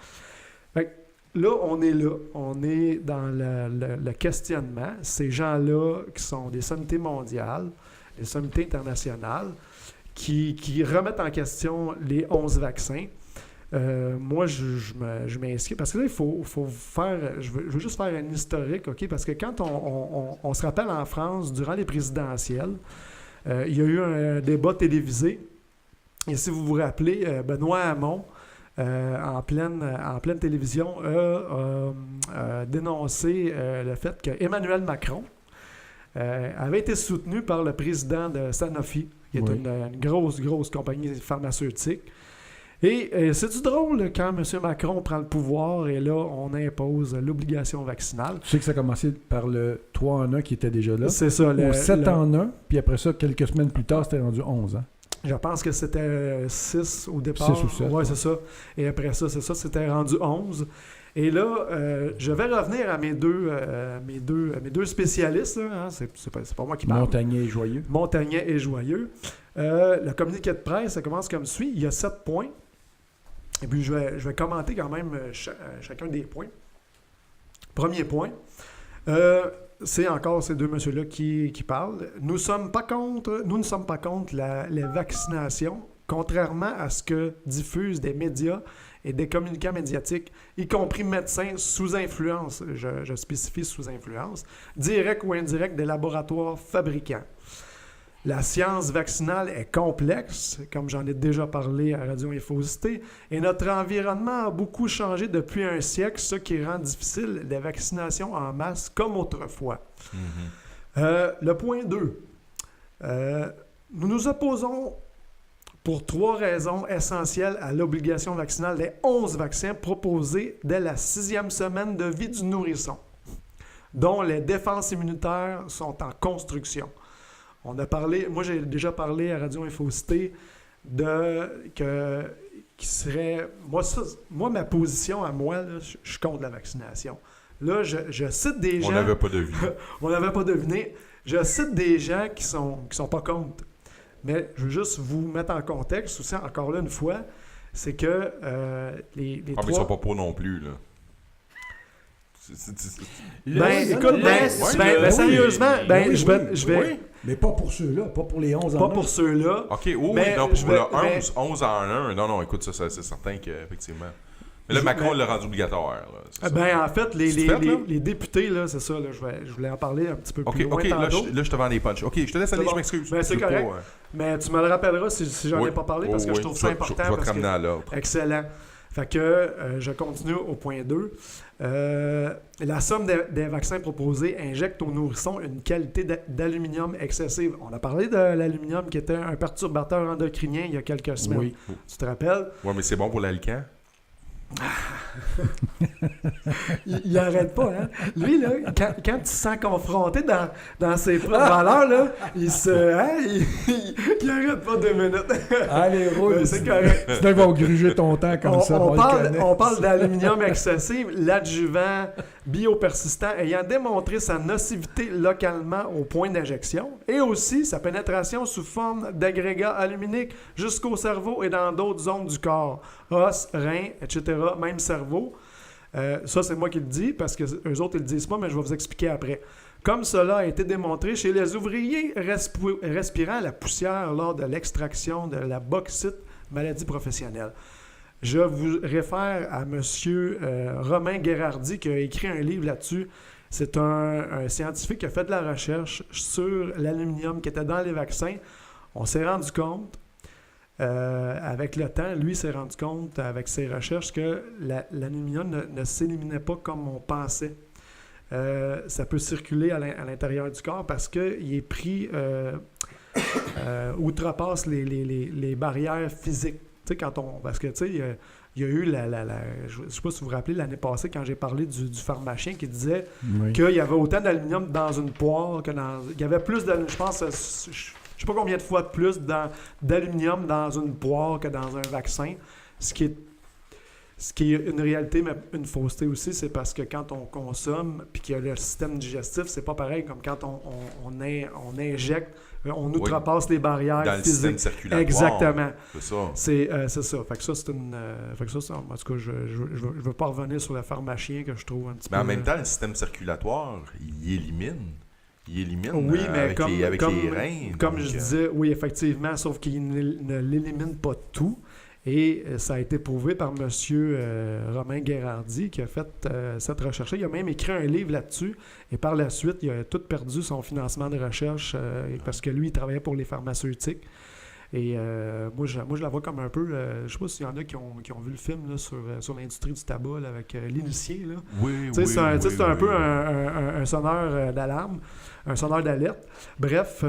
Là, on est dans le questionnement. Ces gens-là qui sont des sommités mondiales, des sommités internationales, qui remettent en question les 11 vaccins. Moi, je m'inscris parce que là, il faut faire. Je veux juste faire un historique, OK? Parce que quand on se rappelle en France, durant les présidentielles, il y a eu un débat télévisé. Et si vous vous rappelez, Benoît Hamon, en pleine télévision, a dénoncé le fait que Emmanuel Macron avait été soutenu par le président de Sanofi, qui est une grosse compagnie pharmaceutique. Et c'est-tu drôle quand M. Macron prend le pouvoir et là, on impose l'obligation vaccinale? Tu sais que ça a commencé par le 3 en 1 qui était déjà là. C'est ça. Au 7 en 1, puis après ça, quelques semaines plus tard, c'était rendu 11. Hein? Je pense que c'était 6 au départ. 6 ou 7. Oui, c'est ça. Et après ça, c'était rendu 11. Et là, je vais revenir à mes deux spécialistes. Là, hein. C'est pas moi qui parle. Montagnier et Joyeux. Le communiqué de presse, ça commence comme suit. Il y a 7 points. Et puis, je vais commenter quand même chacun des points. Premier point. C'est encore ces deux messieurs-là qui parlent. Nous ne sommes pas contre les vaccinations, contrairement à ce que diffusent des médias et des communicants médiatiques, y compris médecins sous influence, je spécifie sous influence, direct ou indirect des laboratoires fabricants. La science vaccinale est complexe, comme j'en ai déjà parlé à Radio Infocité, et notre environnement a beaucoup changé depuis un siècle, ce qui rend difficile les vaccinations en masse comme autrefois. Le point 2. Nous nous opposons pour 3 raisons essentielles à l'obligation vaccinale des 11 vaccins proposés dès la 6e semaine de vie du nourrisson, dont les défenses immunitaires sont en construction. On a parlé, moi j'ai déjà parlé à Radio Infocité qui serait... Moi, ma position à moi, là, je suis contre la vaccination. Là, je cite des gens... On n'avait pas deviné. On n'avait pas deviné. Je cite des gens qui sont pas contre. Mais je veux juste vous mettre en contexte aussi, encore là, une fois, c'est que les mais ils sont pas pour non plus, là. Sérieusement, je vais... Oui, mais pas pour ceux-là, pas pour les 11 en 1. Pas pour ceux-là. OK, non, pour le 11 en 1, non, écoute, ça c'est certain qu'effectivement... Mais là, Macron l'a rendu obligatoire. Là, en fait, les députés, là, c'est ça, là, je voulais en parler un petit peu plus loin tantôt. Là, je te vends des punchs. OK, je te laisse aller, je m'excuse. C'est correct. Mais tu me le rappelleras si j'en ai pas parlé, parce que je trouve ça important. Je vais te ramener à l'ordre. Excellent. Fait que je continue au point 2. La somme des vaccins proposés injecte aux nourrissons une qualité d'aluminium excessive. On a parlé de l'aluminium qui était un perturbateur endocrinien il y a quelques semaines. Oui. Tu te rappelles? Oui, mais c'est bon pour l'alcan. il arrête pas, hein? Lui, là, quand tu te sens confronté dans ses propres valeurs, là, il arrête pas 2 minutes. Allez, roule. C'est correct. Sinon, il va gruger ton temps comme ça. On parle d'aluminium excessif, l'adjuvant biopersistant ayant démontré sa nocivité localement au point d'injection et aussi sa pénétration sous forme d'agrégats aluminiques jusqu'au cerveau et dans d'autres zones du corps, os, reins, etc., même cerveau. Ça, c'est moi qui le dis parce que eux autres, ils le disent pas, mais je vais vous expliquer après. Comme cela a été démontré chez les ouvriers respirant la poussière lors de l'extraction de la bauxite, maladie professionnelle. Je vous réfère à M. Romain Gherardi qui a écrit un livre là-dessus. C'est un scientifique qui a fait de la recherche sur l'aluminium qui était dans les vaccins. On s'est rendu compte, avec le temps, lui s'est rendu compte avec ses recherches que l'aluminium ne s'éliminait pas comme on pensait. Ça peut circuler à l'intérieur du corps parce qu'il est pris, outrepasse les barrières physiques. Tu sais, parce que, tu sais, il y a eu je ne sais pas si vous vous rappelez, l'année passée, quand j'ai parlé du pharmacien qui disait Oui. qu'il y avait autant d'aluminium dans une poire que dans... Il y avait plus d'aluminium, je pense, je sais pas combien de fois de plus d'aluminium dans une poire que dans un vaccin. Ce qui est une réalité, mais une fausseté aussi, c'est parce que quand on consomme puis qu'il y a le système digestif, c'est pas pareil comme quand on injecte, on outrepasse les barrières dans physiques. Le système circulatoire. Exactement. C'est ça. C'est ça. Fait que ça, c'est une. Fait que ça, en tout cas, je veux pas revenir sur le pharmacien que je trouve un petit peu. Mais en même temps, le système circulatoire, il élimine. Oui, mais avec les reins. Comme je disais, oui, effectivement, sauf qu'il ne l'élimine pas tout. Et ça a été prouvé par M. Romain Guérardi qui a fait cette recherche. Il a même écrit un livre là-dessus. Et par la suite, il a tout perdu son financement de recherche parce que lui, il travaillait pour les pharmaceutiques. Et moi, je la vois comme un peu... je ne sais pas s'il y en a qui ont vu le film là, sur l'industrie du tabac là, avec l'initié. Là. Oui. C'est un peu un sonneur d'alarme, un sonneur d'alerte. Bref,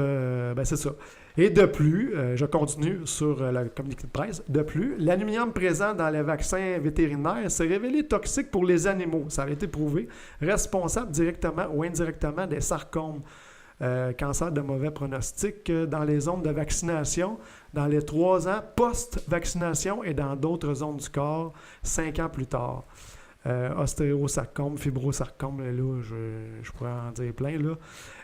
c'est ça. Et de plus, je continue sur le communiqué de presse, de plus, l'aluminium présent dans les vaccins vétérinaires s'est révélé toxique pour les animaux. Ça a été prouvé, responsable directement ou indirectement des sarcomes, cancer de mauvais pronostic dans les zones de vaccination dans les 3 ans post-vaccination et dans d'autres zones du corps 5 ans plus tard. Ostéosarcome, fibrosarcome, là, je pourrais en dire plein. Là.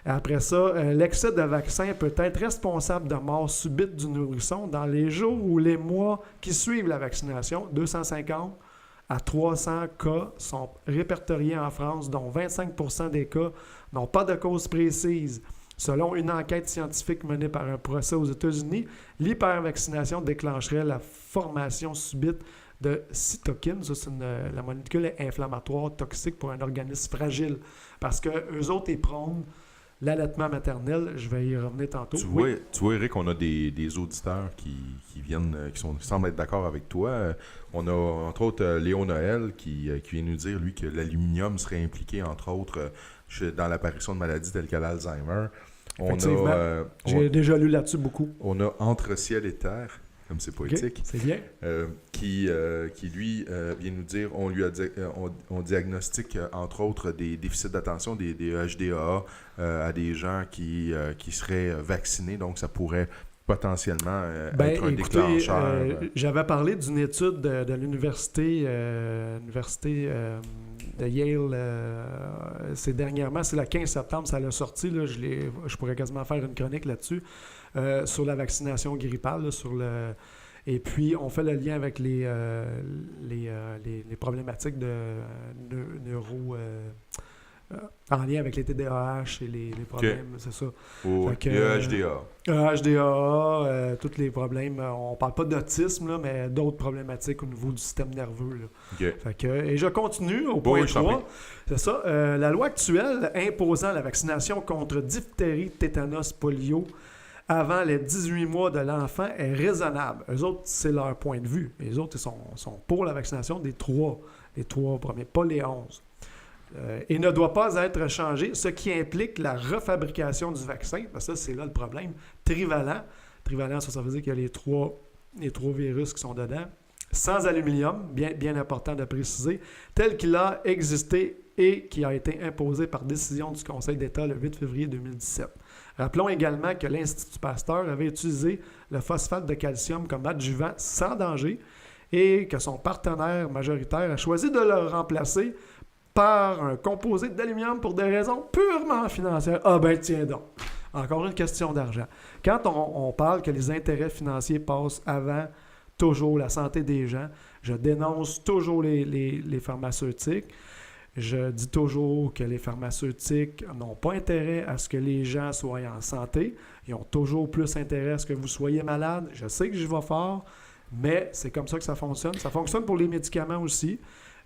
Après ça, l'excès de vaccin peut être responsable de mort subite du nourrisson dans les jours ou les mois qui suivent la vaccination. 250 à 300 cas sont répertoriés en France, dont 25% des cas n'ont pas de cause précise. Selon une enquête scientifique menée par un procès aux États-Unis, l'hypervaccination déclencherait la formation subite de cytokine. Ça, c'est la molécule inflammatoire toxique pour un organisme fragile. Parce qu'eux autres, ils prônent l'allaitement maternel. Je vais y revenir tantôt. Tu vois, Eric, on a des auditeurs qui viennent, qui semblent être d'accord avec toi. On a, entre autres, Léo Noël qui vient nous dire, lui, que l'aluminium serait impliqué, entre autres, dans l'apparition de maladies telles que l'Alzheimer. J'ai déjà lu là-dessus beaucoup. On a Entre ciel et terre, comme c'est poétique. Okay, c'est bien. Qui lui, vient nous dire, on diagnostique, entre autres, des déficits d'attention, des HDAA, à des gens qui seraient vaccinés. Donc, ça pourrait potentiellement être un déclencheur. J'avais parlé d'une étude de l'université de Yale c'est dernièrement, c'est le 15 septembre, ça l'a sorti, là, je pourrais quasiment faire une chronique là-dessus, sur la vaccination grippale, là, et puis on fait le lien avec les problématiques de neuro... en lien avec les TDAH et les problèmes, c'est ça. Le HDA. HDA, tous les problèmes. On parle pas d'autisme, là, mais d'autres problématiques au niveau du système nerveux. Là. Et je continue au point 3. C'est ça. La loi actuelle imposant la vaccination contre diphtérie, tétanos, polio avant les 18 mois de l'enfant est raisonnable. Eux autres, c'est leur point de vue. Les autres, ils sont pour la vaccination des 3 premiers, pas les 11. Et ne doit pas être changé, ce qui implique la refabrication du vaccin, parce que ça, c'est là le problème, trivalent. Trivalent, ça veut dire qu'il y a les trois virus qui sont dedans, sans aluminium, bien important de préciser, tel qu'il a existé et qui a été imposé par décision du Conseil d'État le 8 février 2017. Rappelons également que l'Institut Pasteur avait utilisé le phosphate de calcium comme adjuvant sans danger et que son partenaire majoritaire a choisi de le remplacer par un composé d'aluminium pour des raisons purement financières. Ah ben tiens donc, encore une question d'argent. Quand on parle que les intérêts financiers passent avant toujours la santé des gens, je dénonce toujours les pharmaceutiques. Je dis toujours que les pharmaceutiques n'ont pas intérêt à ce que les gens soient en santé. Ils ont toujours plus intérêt à ce que vous soyez malade. Je sais que j'y vais fort, mais c'est comme ça que ça fonctionne. Ça fonctionne pour les médicaments aussi.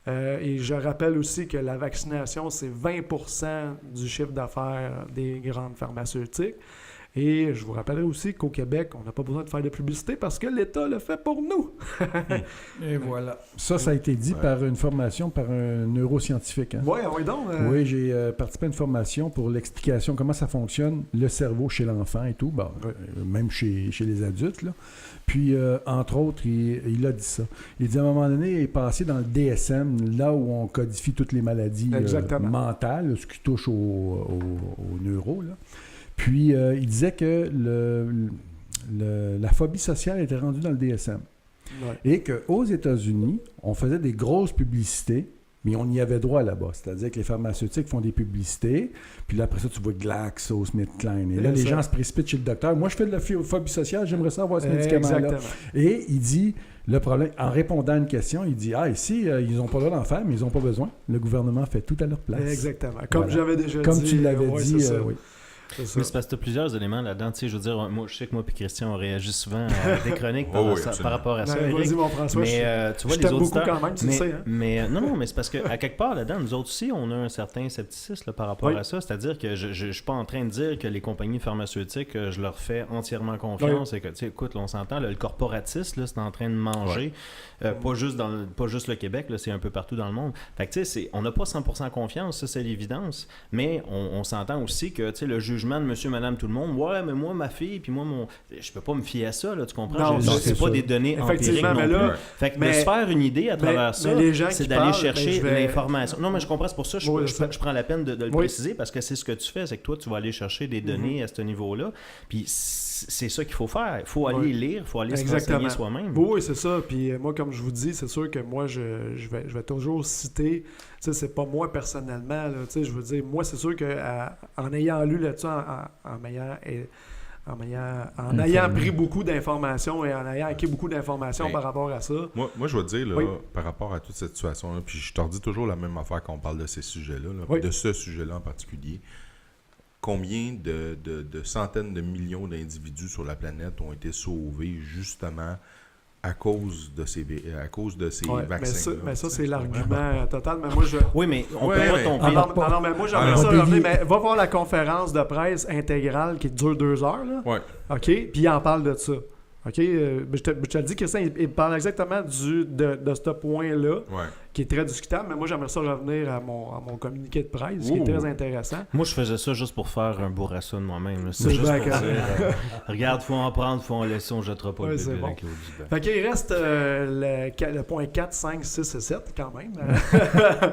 Et je rappelle aussi que la vaccination, c'est 20% du chiffre d'affaires des grandes pharmaceutiques. Et je vous rappellerai aussi qu'au Québec, on n'a pas besoin de faire de publicité parce que l'État le fait pour nous. Et voilà. Ça a été dit par une formation par un neuroscientifique. Hein? Oui donc. Oui, j'ai participé à une formation pour l'explication comment ça fonctionne, le cerveau chez l'enfant et tout, même chez les adultes. Là. Puis, entre autres, il a dit ça. Il dit à un moment donné, il est passé dans le DSM, là où on codifie toutes les maladies mentales, ce qui touche au neuro. Là. Puis, il disait que la phobie sociale était rendue dans le DSM. Ouais. Et qu'aux États-Unis, on faisait des grosses publicités, mais on y avait droit là-bas. C'est-à-dire que les pharmaceutiques font des publicités, puis là, après ça, tu vois GlaxoSmithKline. Et là, les gens se précipitent chez le docteur. Moi, je fais de la phobie sociale, j'aimerais ça avoir ce médicament-là. Exactement. Et il dit, le problème, en répondant à une question, il dit, ici, ils n'ont pas le droit d'en faire, mais ils n'ont pas besoin. Le gouvernement fait tout à leur place. Exactement. Comme j'avais déjà dit. Comme tu l'avais dit, oui. Mais c'est parce que tu as plusieurs éléments là-dedans. Tu sais, je veux dire, moi, je sais que moi et Christian, on réagit souvent à des chroniques par rapport à ça. Vas-y, mon François. Mais tu vois, les auditeurs. Quand même, tu le sais. Hein? Mais non, mais c'est parce qu'à quelque part là-dedans, nous autres aussi, on a un certain scepticisme par rapport à ça. C'est-à-dire que je ne suis pas en train de dire que les compagnies pharmaceutiques, je leur fais entièrement confiance. Et que, tu sais, écoute, là, on s'entend, là, le corporatisme, là, c'est en train de manger. Pas juste le Québec, là, c'est un peu partout dans le monde. Fait que, tu sais, on n'a pas 100% confiance, ça, c'est l'évidence. Mais on s'entend aussi que, tu sais, le jugement de monsieur, madame, tout le monde, mais moi, ma fille, puis moi, je peux pas me fier à ça, là, tu comprends? C'est pas des données empiriques non plus. Fait que de se faire une idée à travers ça, c'est d'aller chercher l'information. Non, mais je comprends, c'est pour ça que je prends la peine de le préciser, parce que c'est ce que tu fais, c'est que toi, tu vas aller chercher des données à ce niveau-là, puis c'est ça qu'il faut faire. Il faut aller lire, il faut aller se renseigner soi-même. Oui, c'est ça. Puis moi, comme je vous dis, c'est sûr que moi, je vais toujours citer, tu sais, c'est pas moi personnellement, là, tu sais, je veux dire, moi, c'est sûr qu'en ayant lu là-dessus, en ayant pris beaucoup d'informations et en ayant acquis beaucoup d'informations par rapport à ça. Moi je vais te dire, là, par rapport à toute cette situation-là, puis je te redis toujours la même affaire quand on parle de ces sujets-là, de ce sujet-là en particulier. Combien de centaines de millions d'individus sur la planète ont été sauvés justement à cause de ces vaccins. Mais ça, c'est l'argument total. Mais moi, Oui, mais on peut pas tomber. Non, mais moi, j'aimerais ça revenir. Mais va voir la conférence de presse intégrale qui dure 2 heures. Là. Ouais. OK? Puis il en parle de ça. OK? Je te dis que ça, il parle exactement de ce point-là, qui est très discutable, mais moi, j'aimerais ça revenir à mon communiqué de presse, qui est très intéressant. Moi, je faisais ça juste pour faire un bourrasson de moi-même. C'est juste pour dire, regarde, faut en prendre, faut en laisser, on jettera pas le bébé avec l'eau du bain. Fait qu'il reste le point 4, 5, 6 et 7, quand même.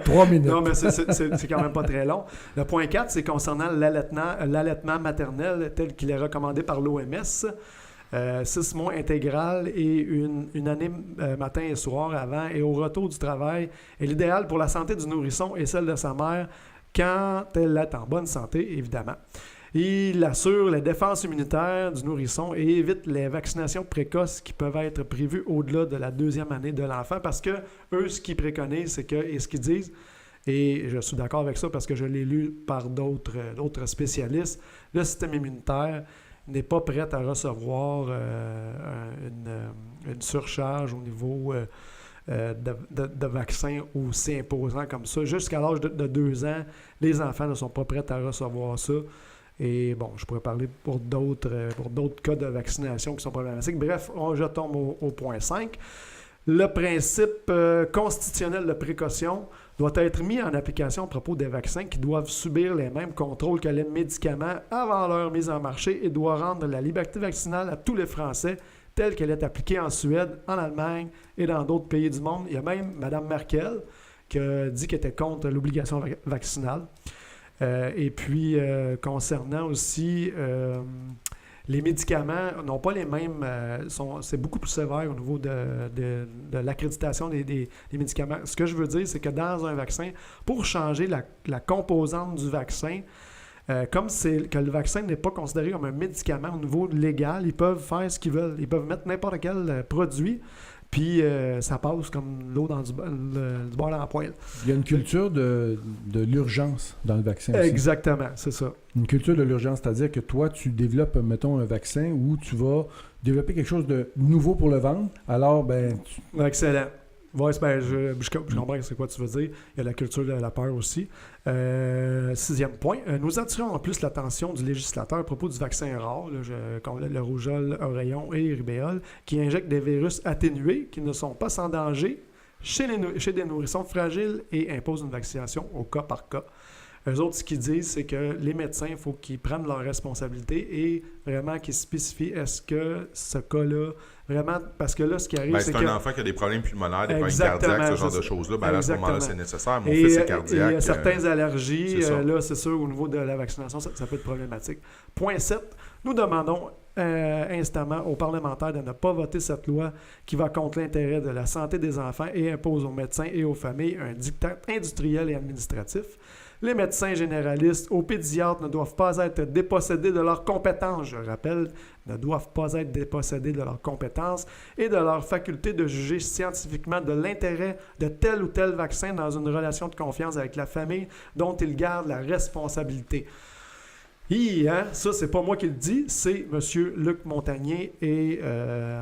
3 minutes. Non, mais c'est quand même pas très long. Le point 4, c'est concernant l'allaitement maternel tel qu'il est recommandé par l'OMS. 6 mois intégral et une année matin et soir avant et au retour du travail est l'idéal pour la santé du nourrisson et celle de sa mère quand elle est en bonne santé, évidemment. Il assure la défense immunitaire du nourrisson et évite les vaccinations précoces qui peuvent être prévues au-delà de la 2e année de l'enfant parce que eux, ce qu'ils préconisent, et ce qu'ils disent, et je suis d'accord avec ça parce que je l'ai lu par d'autres spécialistes, le système immunitaire n'est pas prête à recevoir une surcharge au niveau de vaccins aussi imposants comme ça. Jusqu'à l'âge de 2 ans, les enfants ne sont pas prêts à recevoir ça. Et bon, je pourrais parler pour d'autres cas de vaccination qui sont problématiques. Bref, je tombe au point 5. Le principe constitutionnel de précaution doit être mis en application à propos des vaccins qui doivent subir les mêmes contrôles que les médicaments avant leur mise en marché et doit rendre la liberté vaccinale à tous les Français telle qu'elle est appliquée en Suède, en Allemagne et dans d'autres pays du monde. Il y a même Mme Merkel qui a dit qu'elle était contre l'obligation vaccinale. Et puis, concernant aussi... les médicaments n'ont pas les mêmes... c'est beaucoup plus sévère au niveau de l'accréditation des médicaments. Ce que je veux dire, c'est que dans un vaccin, pour changer la composante du vaccin, comme que le vaccin n'est pas considéré comme un médicament au niveau légal, ils peuvent faire ce qu'ils veulent. Ils peuvent mettre n'importe quel produit, puis ça passe comme l'eau dans du bord dans la poêle. Il y a une culture de l'urgence dans le vaccin aussi. Exactement, c'est ça. Une culture de l'urgence, c'est-à-dire que toi, tu développes, mettons, un vaccin où tu vas développer quelque chose de nouveau pour le vendre. Alors, Excellent. Ouais, je comprends c'est quoi tu veux dire. Il y a la culture de la peur aussi. 6e point. Nous attirons en plus l'attention du législateur à propos du vaccin rare, le rougeole, oreillon et rubéole, qui injectent des virus atténués qui ne sont pas sans danger chez des nourrissons fragiles et imposent une vaccination au cas par cas. Eux autres, ce qu'ils disent, c'est que les médecins, il faut qu'ils prennent leurs responsabilités et vraiment qu'ils spécifient est-ce que ce cas-là, vraiment, parce que là, ce qui arrive, c'est un enfant qui a des problèmes pulmonaires, des problèmes cardiaques, ce genre de choses-là, là, à ce moment-là, c'est nécessaire. Mon fils est cardiaque. Il y a certaines allergies, là, c'est sûr, au niveau de la vaccination, ça peut être problématique. Point 7, nous demandons instamment aux parlementaires de ne pas voter cette loi qui va contre l'intérêt de la santé des enfants et impose aux médecins et aux familles un diktat industriel et administratif. Les médecins généralistes, aux pédiatres ne doivent pas être dépossédés de leurs compétences, je rappelle, ne doivent pas être dépossédés de leurs compétences et de leur faculté de juger scientifiquement de l'intérêt de tel ou tel vaccin dans une relation de confiance avec la famille dont ils gardent la responsabilité. Ça, c'est pas moi qui le dis, c'est M. Luc Montagnier et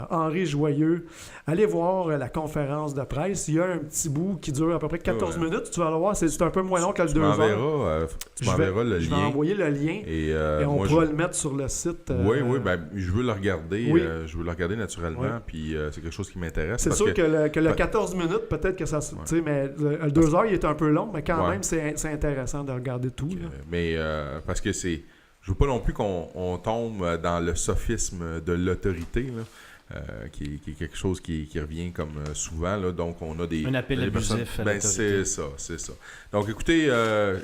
Henri Joyeux. Allez voir la conférence de presse. Il y a un petit bout qui dure à peu près 14 minutes. Tu vas le voir, c'est un peu moins long que le 2 heures. Tu m'enverras le lien. Je vais envoyer le lien et on pourra le mettre sur le site. Oui, je veux le regarder. Je veux le regarder naturellement. Puis c'est quelque chose qui m'intéresse. C'est sûr que le 14 minutes, peut-être que ça... mais le 2 heures, il est un peu long, mais quand même, c'est intéressant de regarder tout. Mais parce que c'est... Je veux pas non plus qu'on tombe dans le sophisme de l'autorité, qui est quelque chose qui revient comme souvent. Là. Donc, on a des... Un appel abusif à l'autorité. C'est ça. Donc, écoutez,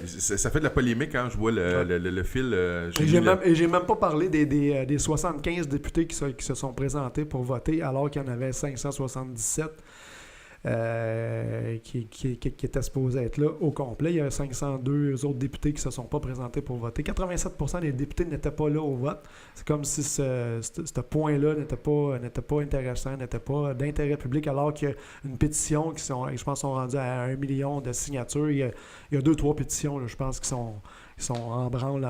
ça fait de la polémique, hein, je vois le fil. Et j'ai même pas parlé des 75 députés qui se sont présentés pour voter, alors qu'il y en avait 577. Qui était supposé être là au complet. Il y a 502 autres députés qui ne se sont pas présentés pour voter. 87% des députés n'étaient pas là au vote. C'est comme si ce point-là n'était pas intéressant, n'était pas d'intérêt public, alors qu'il y a une pétition qui je pense, sont rendues à 1 million de signatures. Il y a 2-3 pétitions, là, je pense, qui sont en branle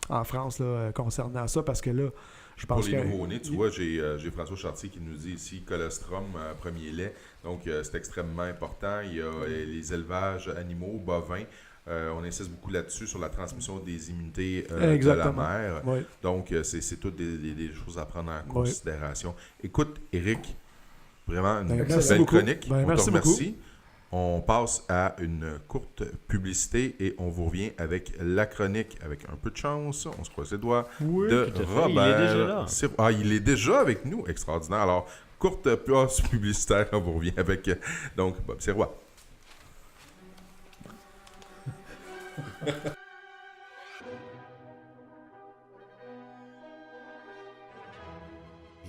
en France là, concernant ça, parce que là, je pense pour les nouveau-nés, tu vois, j'ai François Chartier qui nous dit ici colostrum, premier lait. Donc, c'est extrêmement important. Il y a les élevages animaux, bovins. On insiste beaucoup là-dessus, sur la transmission des immunités de la mère. Oui. Donc, c'est toutes des choses à prendre en considération. Écoute, Éric, vraiment une belle chronique. On te remercie. Beaucoup. On passe à une courte publicité et on vous revient avec la chronique, avec un peu de chance, on se croise les doigts, de Robert. Il est déjà là. Il est déjà avec nous, extraordinaire. Alors, courte pause publicitaire, on vous revient avec donc Bob Sirois.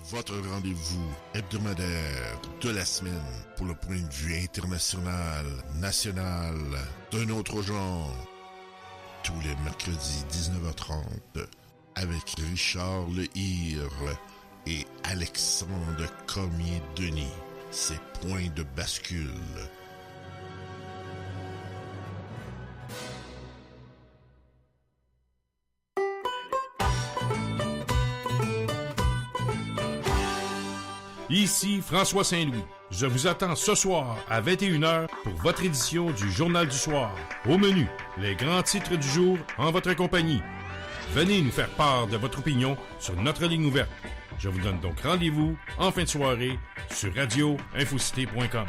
Votre rendez-vous hebdomadaire de la semaine pour le point de vue international, national, d'un autre genre. Tous les mercredis 19h30 avec Richard Lehire et Alexandre Cormier-Denis. C'est Point de bascule. Ici François Saint-Louis. Je vous attends ce soir à 21h pour votre édition du Journal du Soir. Au menu, les grands titres du jour en votre compagnie. Venez nous faire part de votre opinion sur notre ligne ouverte. Je vous donne donc rendez-vous en fin de soirée sur radioinfocité.com.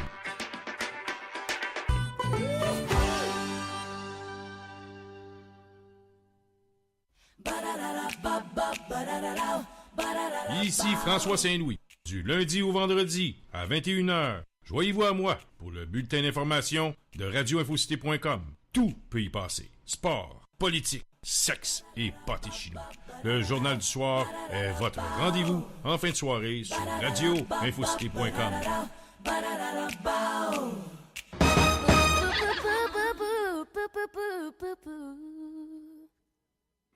Ici François Saint-Louis. Du lundi au vendredi à 21h. Joignez-vous à moi pour le bulletin d'information de radioinfocité.com. Tout peut y passer. Sport, politique, sexe et pâté chinois. Le Journal du Soir est votre rendez-vous en fin de soirée sur radioinfocité.com.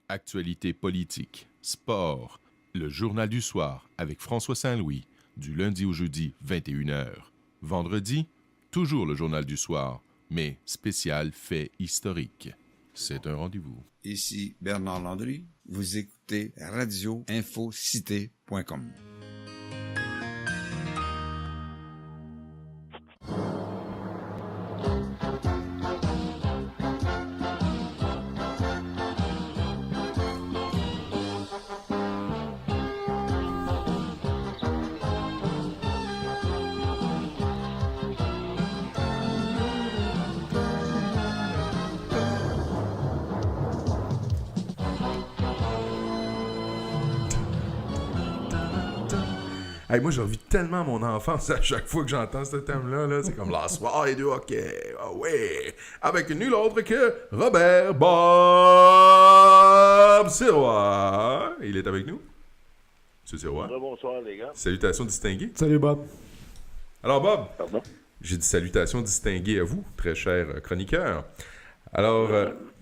Actualité politique, sport, le Journal du Soir avec François Saint-Louis, du lundi au jeudi, 21h. Vendredi, toujours le Journal du Soir, mais spécial fait historique. C'est un rendez-vous. Ici Bernard Landry, vous écoutez radioinfocité.com. Hey, moi, je revis tellement mon enfance à chaque fois que j'entends ce thème-là. Là. C'est comme la soirée du hockey. Ah ouais! Avec nul autre que Robert Bob Sirois. Il est avec nous. Monsieur Sirois. Bonsoir, les gars. Salutations distinguées. Salut, Bob. Alors, Bob. Pardon? J'ai dit salutations distinguées à vous, très cher chroniqueur. Alors,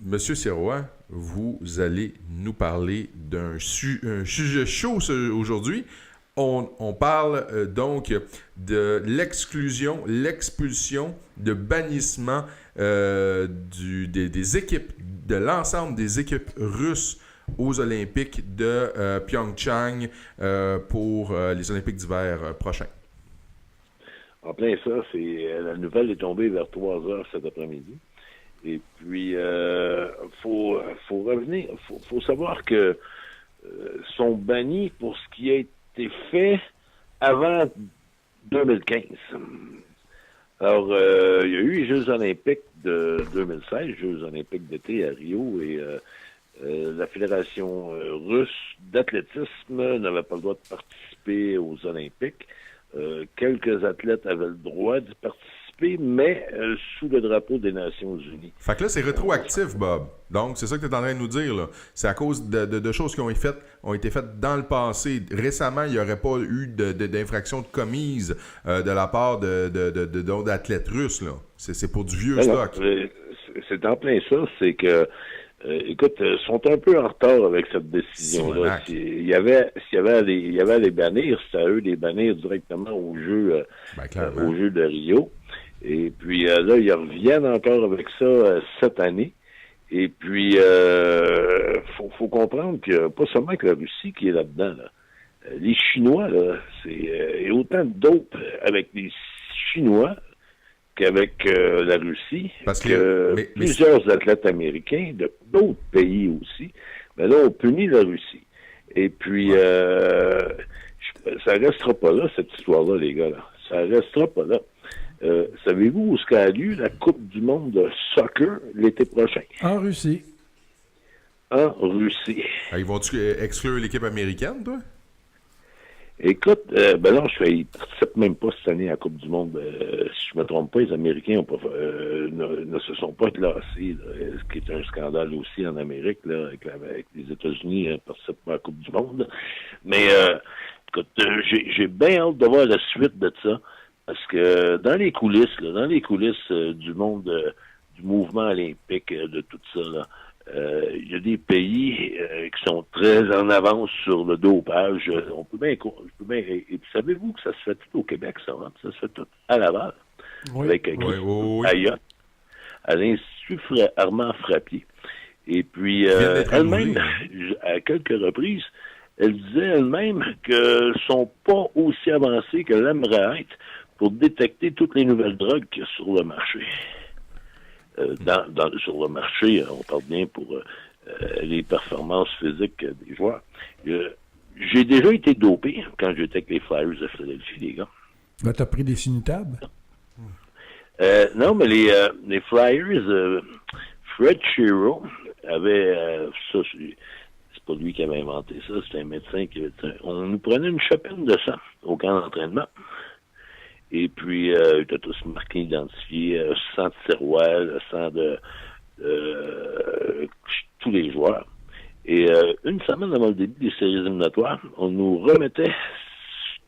Monsieur Sirois, vous allez nous parler d'un sujet chaud aujourd'hui. On parle donc de l'exclusion, l'expulsion, de bannissement des équipes, de l'ensemble des équipes russes aux Olympiques de Pyeongchang pour les Olympiques d'hiver prochains. En plein ça, la nouvelle est tombée vers 3 heures cet après-midi. Et puis, faut revenir, faut savoir que sont bannis pour ce qui a été fait avant 2015. Alors, il y a eu les Jeux olympiques de 2016, Jeux olympiques d'été à Rio, et la Fédération russe d'athlétisme n'avait pas le droit de participer aux Olympiques. Quelques athlètes avaient le droit de participer, mais sous le drapeau des Nations Unies. Fait que là, c'est rétroactif, Bob. Donc, c'est ça que tu es en train de nous dire, là. C'est à cause de choses qui ont été faites dans le passé. Récemment, il n'y aurait pas eu d'infraction de commise de la part d'athlètes russes, là. C'est pour du vieux stock. C'est en plein ça, c'est que écoute, ils sont un peu en retard avec cette décision-là. S'il y avait à les bannir, c'était à eux de les bannir directement aux Jeux de Rio. Et puis là, ils reviennent encore avec ça cette année. Et puis, faut comprendre que pas seulement que la Russie qui est là-dedans. Là. Les Chinois, là, et autant de dope avec les Chinois qu'avec la Russie, parce que plusieurs athlètes américains de d'autres pays aussi, mais là, on punit la Russie. Et puis, ça restera pas là, cette histoire-là, les gars. Là. Ça restera pas là. Savez-vous où a lieu la Coupe du monde de soccer l'été prochain? En Russie. En Russie. Ils vont-tu exclure l'équipe américaine, toi? Écoute, non, ils participent même pas cette année à la Coupe du monde. Si je me trompe pas, les Américains ne se sont pas classés, ce qui est un scandale aussi en Amérique, là, avec les États-Unis ne participent pas à la Coupe du monde. Mais écoute, j'ai bien hâte de voir la suite de ça, parce que dans les coulisses du monde, du mouvement olympique, de tout ça, là, il y a des pays qui sont très en avance sur le dopage. Et puis savez-vous que ça se fait tout au Québec, ça, hein? Ça se fait tout à Laval, avec Ayotte, à l'Institut Armand Frappier. Et puis, elle-même, à quelques reprises, elle disait elle-même qu'elles sont pas aussi avancées que l'aimerait être pour détecter toutes les nouvelles drogues qu'il y a sur le marché. Sur le marché, on parle bien pour les performances physiques des joueurs. J'ai déjà été dopé quand j'étais avec les Flyers de Philadelphie, les gars. Ben, t'as pris des sinutables? Non, mais les Flyers, Fred Shero avait ça. C'est pas lui qui avait inventé ça, c'était un médecin qui avait dit, on nous prenait une chapelle de sang au camp d'entraînement. Et puis, ils étaient tous marqués, identifiés, sang de Sirois, le sang de tous les joueurs. Et une semaine avant le début des séries éliminatoires, on nous remettait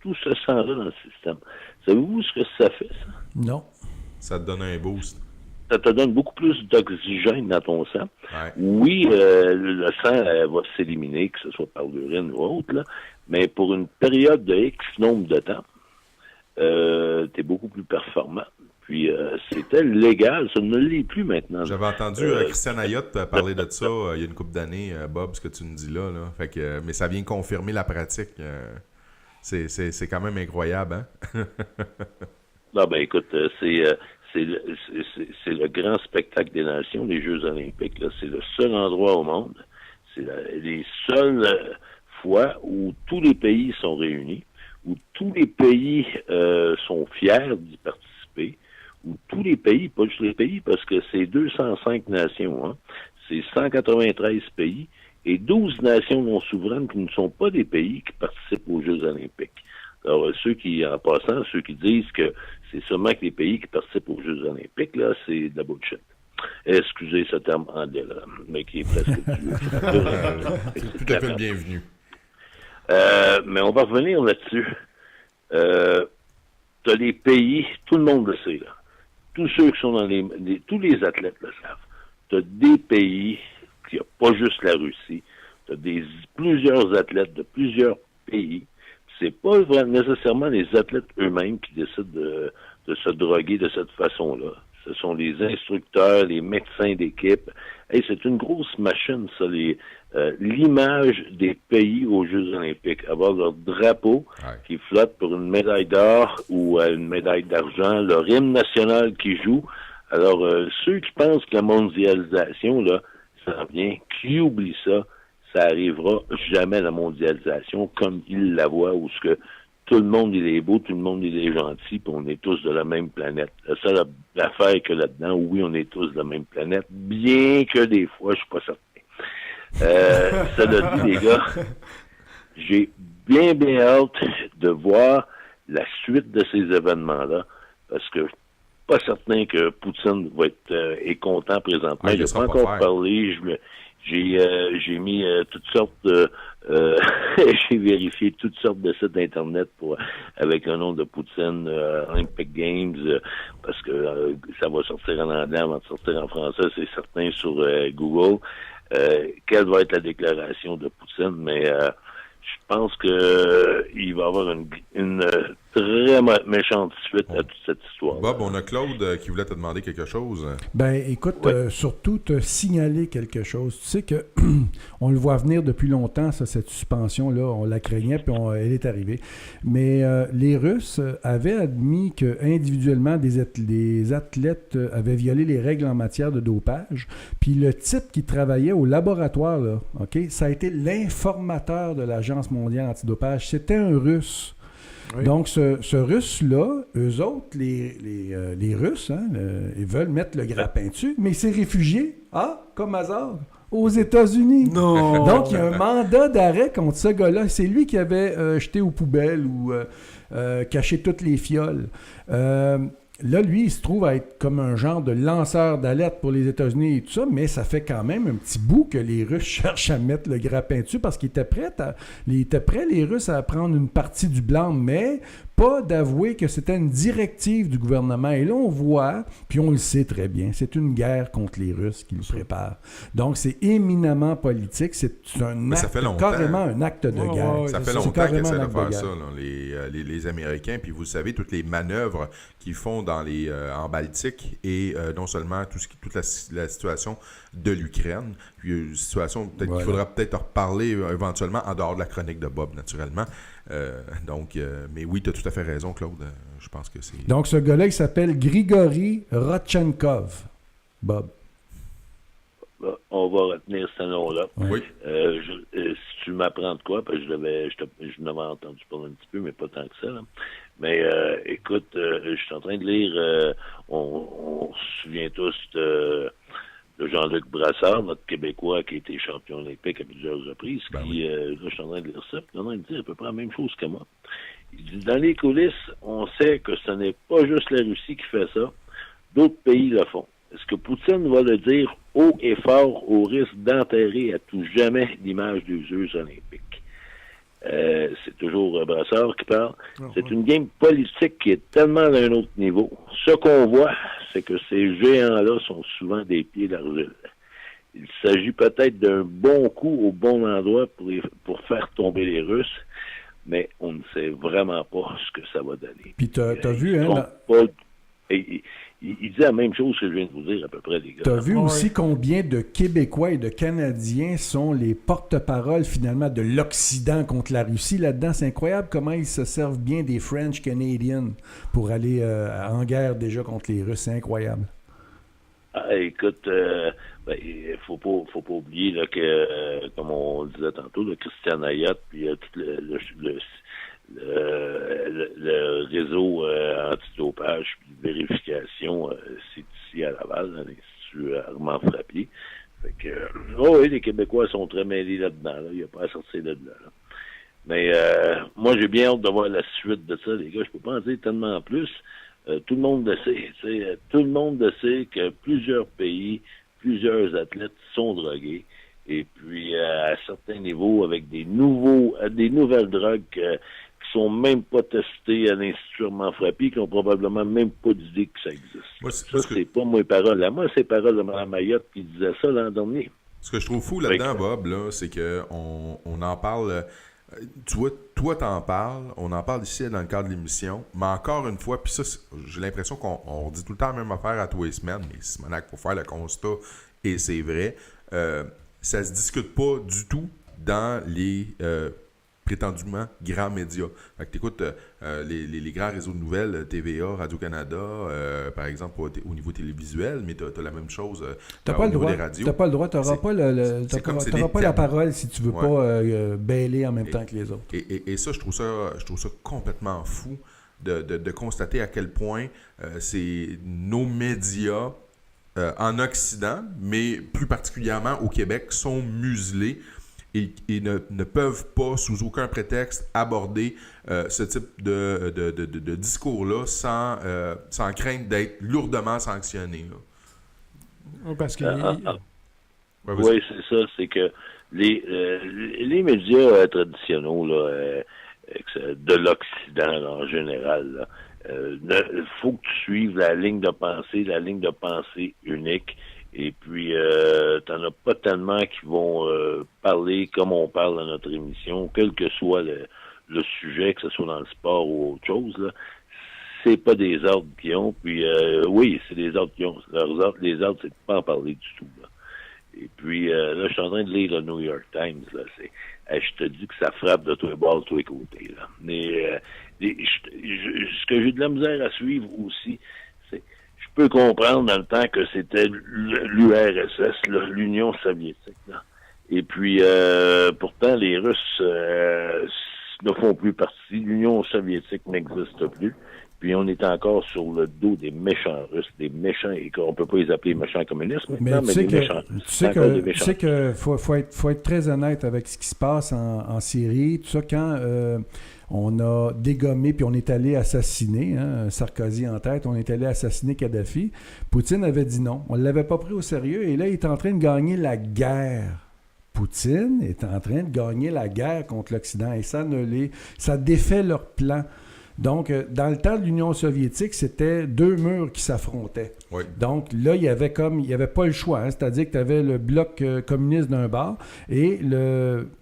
tout ce sang-là dans le système. Savez-vous ce que ça fait, ça? Non. Ça te donne un boost. Ça te donne beaucoup plus d'oxygène dans ton sang. Ouais. Oui, le sang va s'éliminer, que ce soit par l'urine ou autre, là, mais pour une période de X nombre de temps, t'es beaucoup plus performant. Puis c'était légal, ça ne l'est plus maintenant. J'avais entendu Christian Ayotte parler de ça il y a une couple d'années, Bob, ce que tu me dis là. Fait que, mais ça vient confirmer la pratique. C'est quand même incroyable, hein? Non, ben écoute, c'est le grand spectacle des nations, les Jeux olympiques. Là. C'est le seul endroit au monde, c'est les seules fois où tous les pays sont réunis, où tous les pays sont fiers d'y participer, où tous les pays, pas juste les pays, parce que c'est 205 nations, hein, c'est 193 pays et 12 nations non souveraines qui ne sont pas des pays qui participent aux Jeux olympiques. Alors, ceux qui disent que c'est seulement que les pays qui participent aux Jeux olympiques, là, c'est de la bullshit. Excusez ce terme anglais, là, mais qui est presque c'est tout à fait bienvenu. Mais on va revenir là-dessus. T'as les pays, tout le monde le sait, là. Tous ceux qui sont dans tous les athlètes le savent. T'as des pays, il n'y a pas juste la Russie, t'as plusieurs athlètes de plusieurs pays. C'est pas nécessairement les athlètes eux-mêmes qui décident de se droguer de cette façon-là. Ce sont les instructeurs, les médecins d'équipe. Hey, c'est une grosse machine, ça, l'image des pays aux Jeux olympiques. Avoir leur drapeau qui flotte pour une médaille d'or ou une médaille d'argent, leur hymne national qui joue. Alors, ceux qui pensent que la mondialisation, là, ça vient, qui oublient ça, ça arrivera jamais, la mondialisation, comme ils la voient, où ce que tout le monde, il est beau, tout le monde, il est gentil, puis on est tous de la même planète. La seule affaire que là-dedans, oui, on est tous de la même planète, bien que des fois, je suis pas certain. Ça l'a dit, les gars, j'ai bien hâte de voir la suite de ces événements-là, parce que je suis pas certain que Poutine va être content présentement. Je n'ai pas encore parlé, j'ai mis toutes sortes de... j'ai vérifié toutes sortes de sites Internet avec un nom de Poutine, Olympic Games, parce que ça va sortir en anglais avant de sortir en français, c'est certain, sur Google. Quelle va être la déclaration de Poutine, mais je pense que il va y avoir une très méchante suite à toute cette histoire. Bob, on a Claude qui voulait te demander quelque chose. Ben, écoute, surtout te signaler quelque chose. Tu sais que on le voit venir depuis longtemps, ça, cette suspension-là. On la craignait, puis elle est arrivée. Mais les Russes avaient admis que individuellement, des athlètes avaient violé les règles en matière de dopage. Puis le type qui travaillait au laboratoire, là, OK, ça a été l'informateur de l'Agence mondiale antidopage. C'était un Russe. Oui. Donc, ce Russe-là, eux autres, les Russes, hein, ils veulent mettre le grappin dessus, mais il s'est réfugié, comme hasard, aux États-Unis. Non! Donc, il y a un mandat d'arrêt contre ce gars-là. C'est lui qui avait jeté aux poubelles ou caché toutes les fioles. Là, lui, il se trouve à être comme un genre de lanceur d'alerte pour les États-Unis et tout ça, mais ça fait quand même un petit bout que les Russes cherchent à mettre le grappin dessus parce qu'ils étaient prêts, les Russes, à prendre une partie du blâme, mais pas d'avouer que c'était une directive du gouvernement. Et là, on voit, puis on le sait très bien, c'est une guerre contre les Russes qu'ils préparent. Donc, c'est éminemment politique. C'est un acte, carrément un acte de guerre. Ça fait longtemps qu'ils essaient de faire ça, là, les Américains. Puis vous savez, toutes les manœuvres qu'ils font en Baltique et non seulement toute la situation de l'Ukraine. Puis une situation peut-être qu'il faudra peut-être reparler éventuellement en dehors de la chronique de Bob, naturellement. Mais oui, tu as tout à fait raison, Claude. Je pense que c'est... Donc, ce gars-là, il s'appelle Grigori Rodchenkov. Bob. On va retenir ce nom-là. Oui. Si tu m'apprends de quoi, parce que je n'avais entendu parler un petit peu, mais pas tant que ça. Là. Mais écoute, je suis en train de lire, on se souvient tous de Jean-Luc Brassard, notre Québécois qui a été champion olympique à plusieurs reprises. Là, je suis en train de lire ça, puis il dit à peu près la même chose que moi. Il dit, dans les coulisses, on sait que ce n'est pas juste la Russie qui fait ça, d'autres pays le font. Est-ce que Poutine va le dire haut et fort au risque d'enterrer à tout jamais l'image des Jeux olympiques? C'est toujours Brassard qui parle. C'est une game politique qui est tellement à un autre niveau. Ce qu'on voit, c'est que ces géants-là sont souvent des pieds d'argile. Il s'agit peut-être d'un bon coup au bon endroit pour faire tomber les Russes, mais on ne sait vraiment pas ce que ça va donner. Puis t'as vu, hein? Il dit la même chose que je viens de vous dire à peu près, les gars. T'as vu aussi combien de Québécois et de Canadiens sont les porte-paroles, finalement, de l'Occident contre la Russie là-dedans. C'est incroyable comment ils se servent bien des French Canadians pour aller en guerre déjà contre les Russes. C'est incroyable. Écoute, faut pas oublier là, que, comme on le disait tantôt, le Christian Ayat, puis tout le réseau antidopage puis de vérification, c'est ici à Laval, dans l'Institut Armand Frappier. Fait que, oui, les Québécois sont très mêlés là-dedans. Là. Il n'y a pas à sortir de là. Mais moi, j'ai bien hâte de voir la suite de ça, les gars. Je peux pas en dire tellement plus. Tout le monde le sait. Tout le monde le sait que plusieurs pays, plusieurs athlètes sont drogués. Et puis, à certains niveaux, avec des nouvelles drogues qui sont même pas testées à l'Institut Armand Frappé, qui ont probablement même pas d'idée que ça existe. C'est pas mes paroles. Moi, c'est les paroles de Mme Mayotte qui disait ça l'an dernier. Ce que je trouve fou là-dedans, Bob, là, c'est qu'on en parle... Tu vois, toi, t'en parles, on en parle ici dans le cadre de l'émission, mais encore une fois, puis ça, j'ai l'impression qu'on dit tout le temps la même affaire à tous les semaines, mais Simonac, pour faire le constat, et c'est vrai, ça se discute pas du tout dans les prétendument grands médias. Fait que t'écoutes les grands réseaux de nouvelles, TVA, Radio-Canada, par exemple, au niveau télévisuel, mais t'as la même chose au niveau des radios. T'as pas le droit, t'auras pas la parole si tu veux pas bêler en même temps que les autres. Et ça, je trouve ça complètement fou de constater à quel point c'est nos médias en Occident, mais plus particulièrement au Québec, sont muselés et ne peuvent pas, sous aucun prétexte, aborder ce type de discours-là sans crainte d'être lourdement sanctionné. Parce que... oui, c'est ça. C'est que les médias traditionnels de l'Occident là, en général, il faut que tu suives la ligne de pensée unique. Et puis, t'en as pas tellement qui vont parler comme on parle dans notre émission, quel que soit le sujet, que ce soit dans le sport ou autre chose, là. C'est pas des ordres qu'ils ont, puis oui, c'est des ordres qu'ils ont. Les ordres, c'est de pas en parler du tout, là. Et puis, là, je suis en train de lire le New York Times, là, je te dis que ça frappe de tous les bords, de tous les côtés, là. Mais, ce que j'ai de la misère à suivre aussi, c'est, je peux comprendre dans le temps que c'était l'URSS, là, l'Union soviétique, là. Et puis, pourtant, les Russes ne font plus partie. L'Union soviétique n'existe plus. Puis on est encore sur le dos des méchants Russes, des méchants, et on peut pas les appeler méchants communistes maintenant, mais des méchants Russes. Tu sais que faut être très honnête avec ce qui se passe en Syrie. Tout ça, quand on a dégommé, puis on est allé assassiner, Sarkozy en tête, on est allé assassiner Kadhafi, Poutine avait dit non. On ne l'avait pas pris au sérieux, et là, il est en train de gagner la guerre. Poutine est en train de gagner la guerre contre l'Occident, et ça défait leur plan. Donc, dans le temps de l'Union soviétique, c'était deux murs qui s'affrontaient. Oui. Donc, là, il y avait pas le choix. C'est-à-dire que tu avais le bloc communiste d'un bord et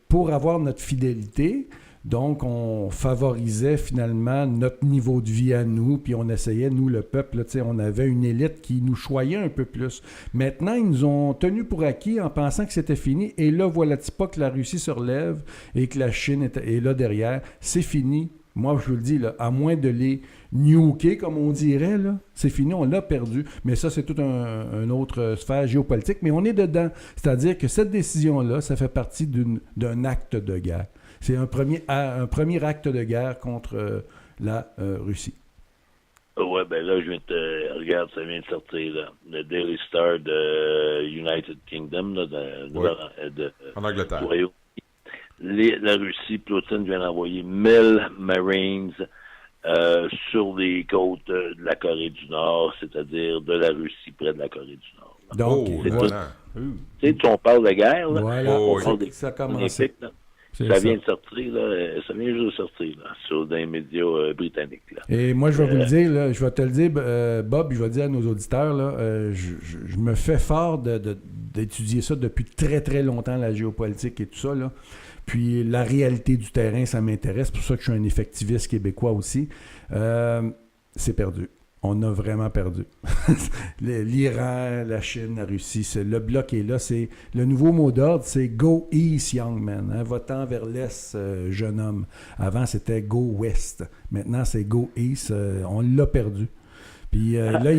pour avoir notre fidélité, donc on favorisait finalement notre niveau de vie à nous, puis on essayait, nous, le peuple, là, on avait une élite qui nous choyait un peu plus. Maintenant, ils nous ont tenus pour acquis en pensant que c'était fini. Et là, voilà-t-il pas que la Russie se relève et que la Chine est là derrière. C'est fini. Moi, je vous le dis, là, à moins de les nuker, comme on dirait, là, c'est fini, on l'a perdu. Mais ça, c'est toute une autre sphère géopolitique. Mais on est dedans. C'est-à-dire que cette décision-là, ça fait partie d'un acte de guerre. C'est un premier acte de guerre contre la Russie. Ouais, ben là, regarde, ça vient de sortir, là. Le Daily Star de United Kingdom, là, en Angleterre. La Russie, Poutine vient d'envoyer 1000 Marines sur les côtes de la Corée du Nord, c'est-à-dire de la Russie près de la Corée du Nord. Là. Donc, voilà. Tu sais, on parle de guerre, là. Voilà. On parle des ça commence. Ça vient de sortir, là. Ça vient juste de sortir, là, sur des médias britanniques, là. Et moi, je vais vous le dire, là, je vais te le dire, Bob, je vais dire à nos auditeurs, là, je me fais fort d'étudier ça depuis très, très longtemps, la géopolitique et tout ça, là. Puis la réalité du terrain, ça m'intéresse. C'est pour ça que je suis un effectiviste québécois aussi. C'est perdu. On a vraiment perdu. L'Iran, la Chine, la Russie, le bloc est là. Le nouveau mot d'ordre, c'est « Go East, young man ». Va-t'en vers l'Est, jeune homme. Avant, c'était « Go West ». Maintenant, c'est « Go East ». On l'a perdu. Puis là,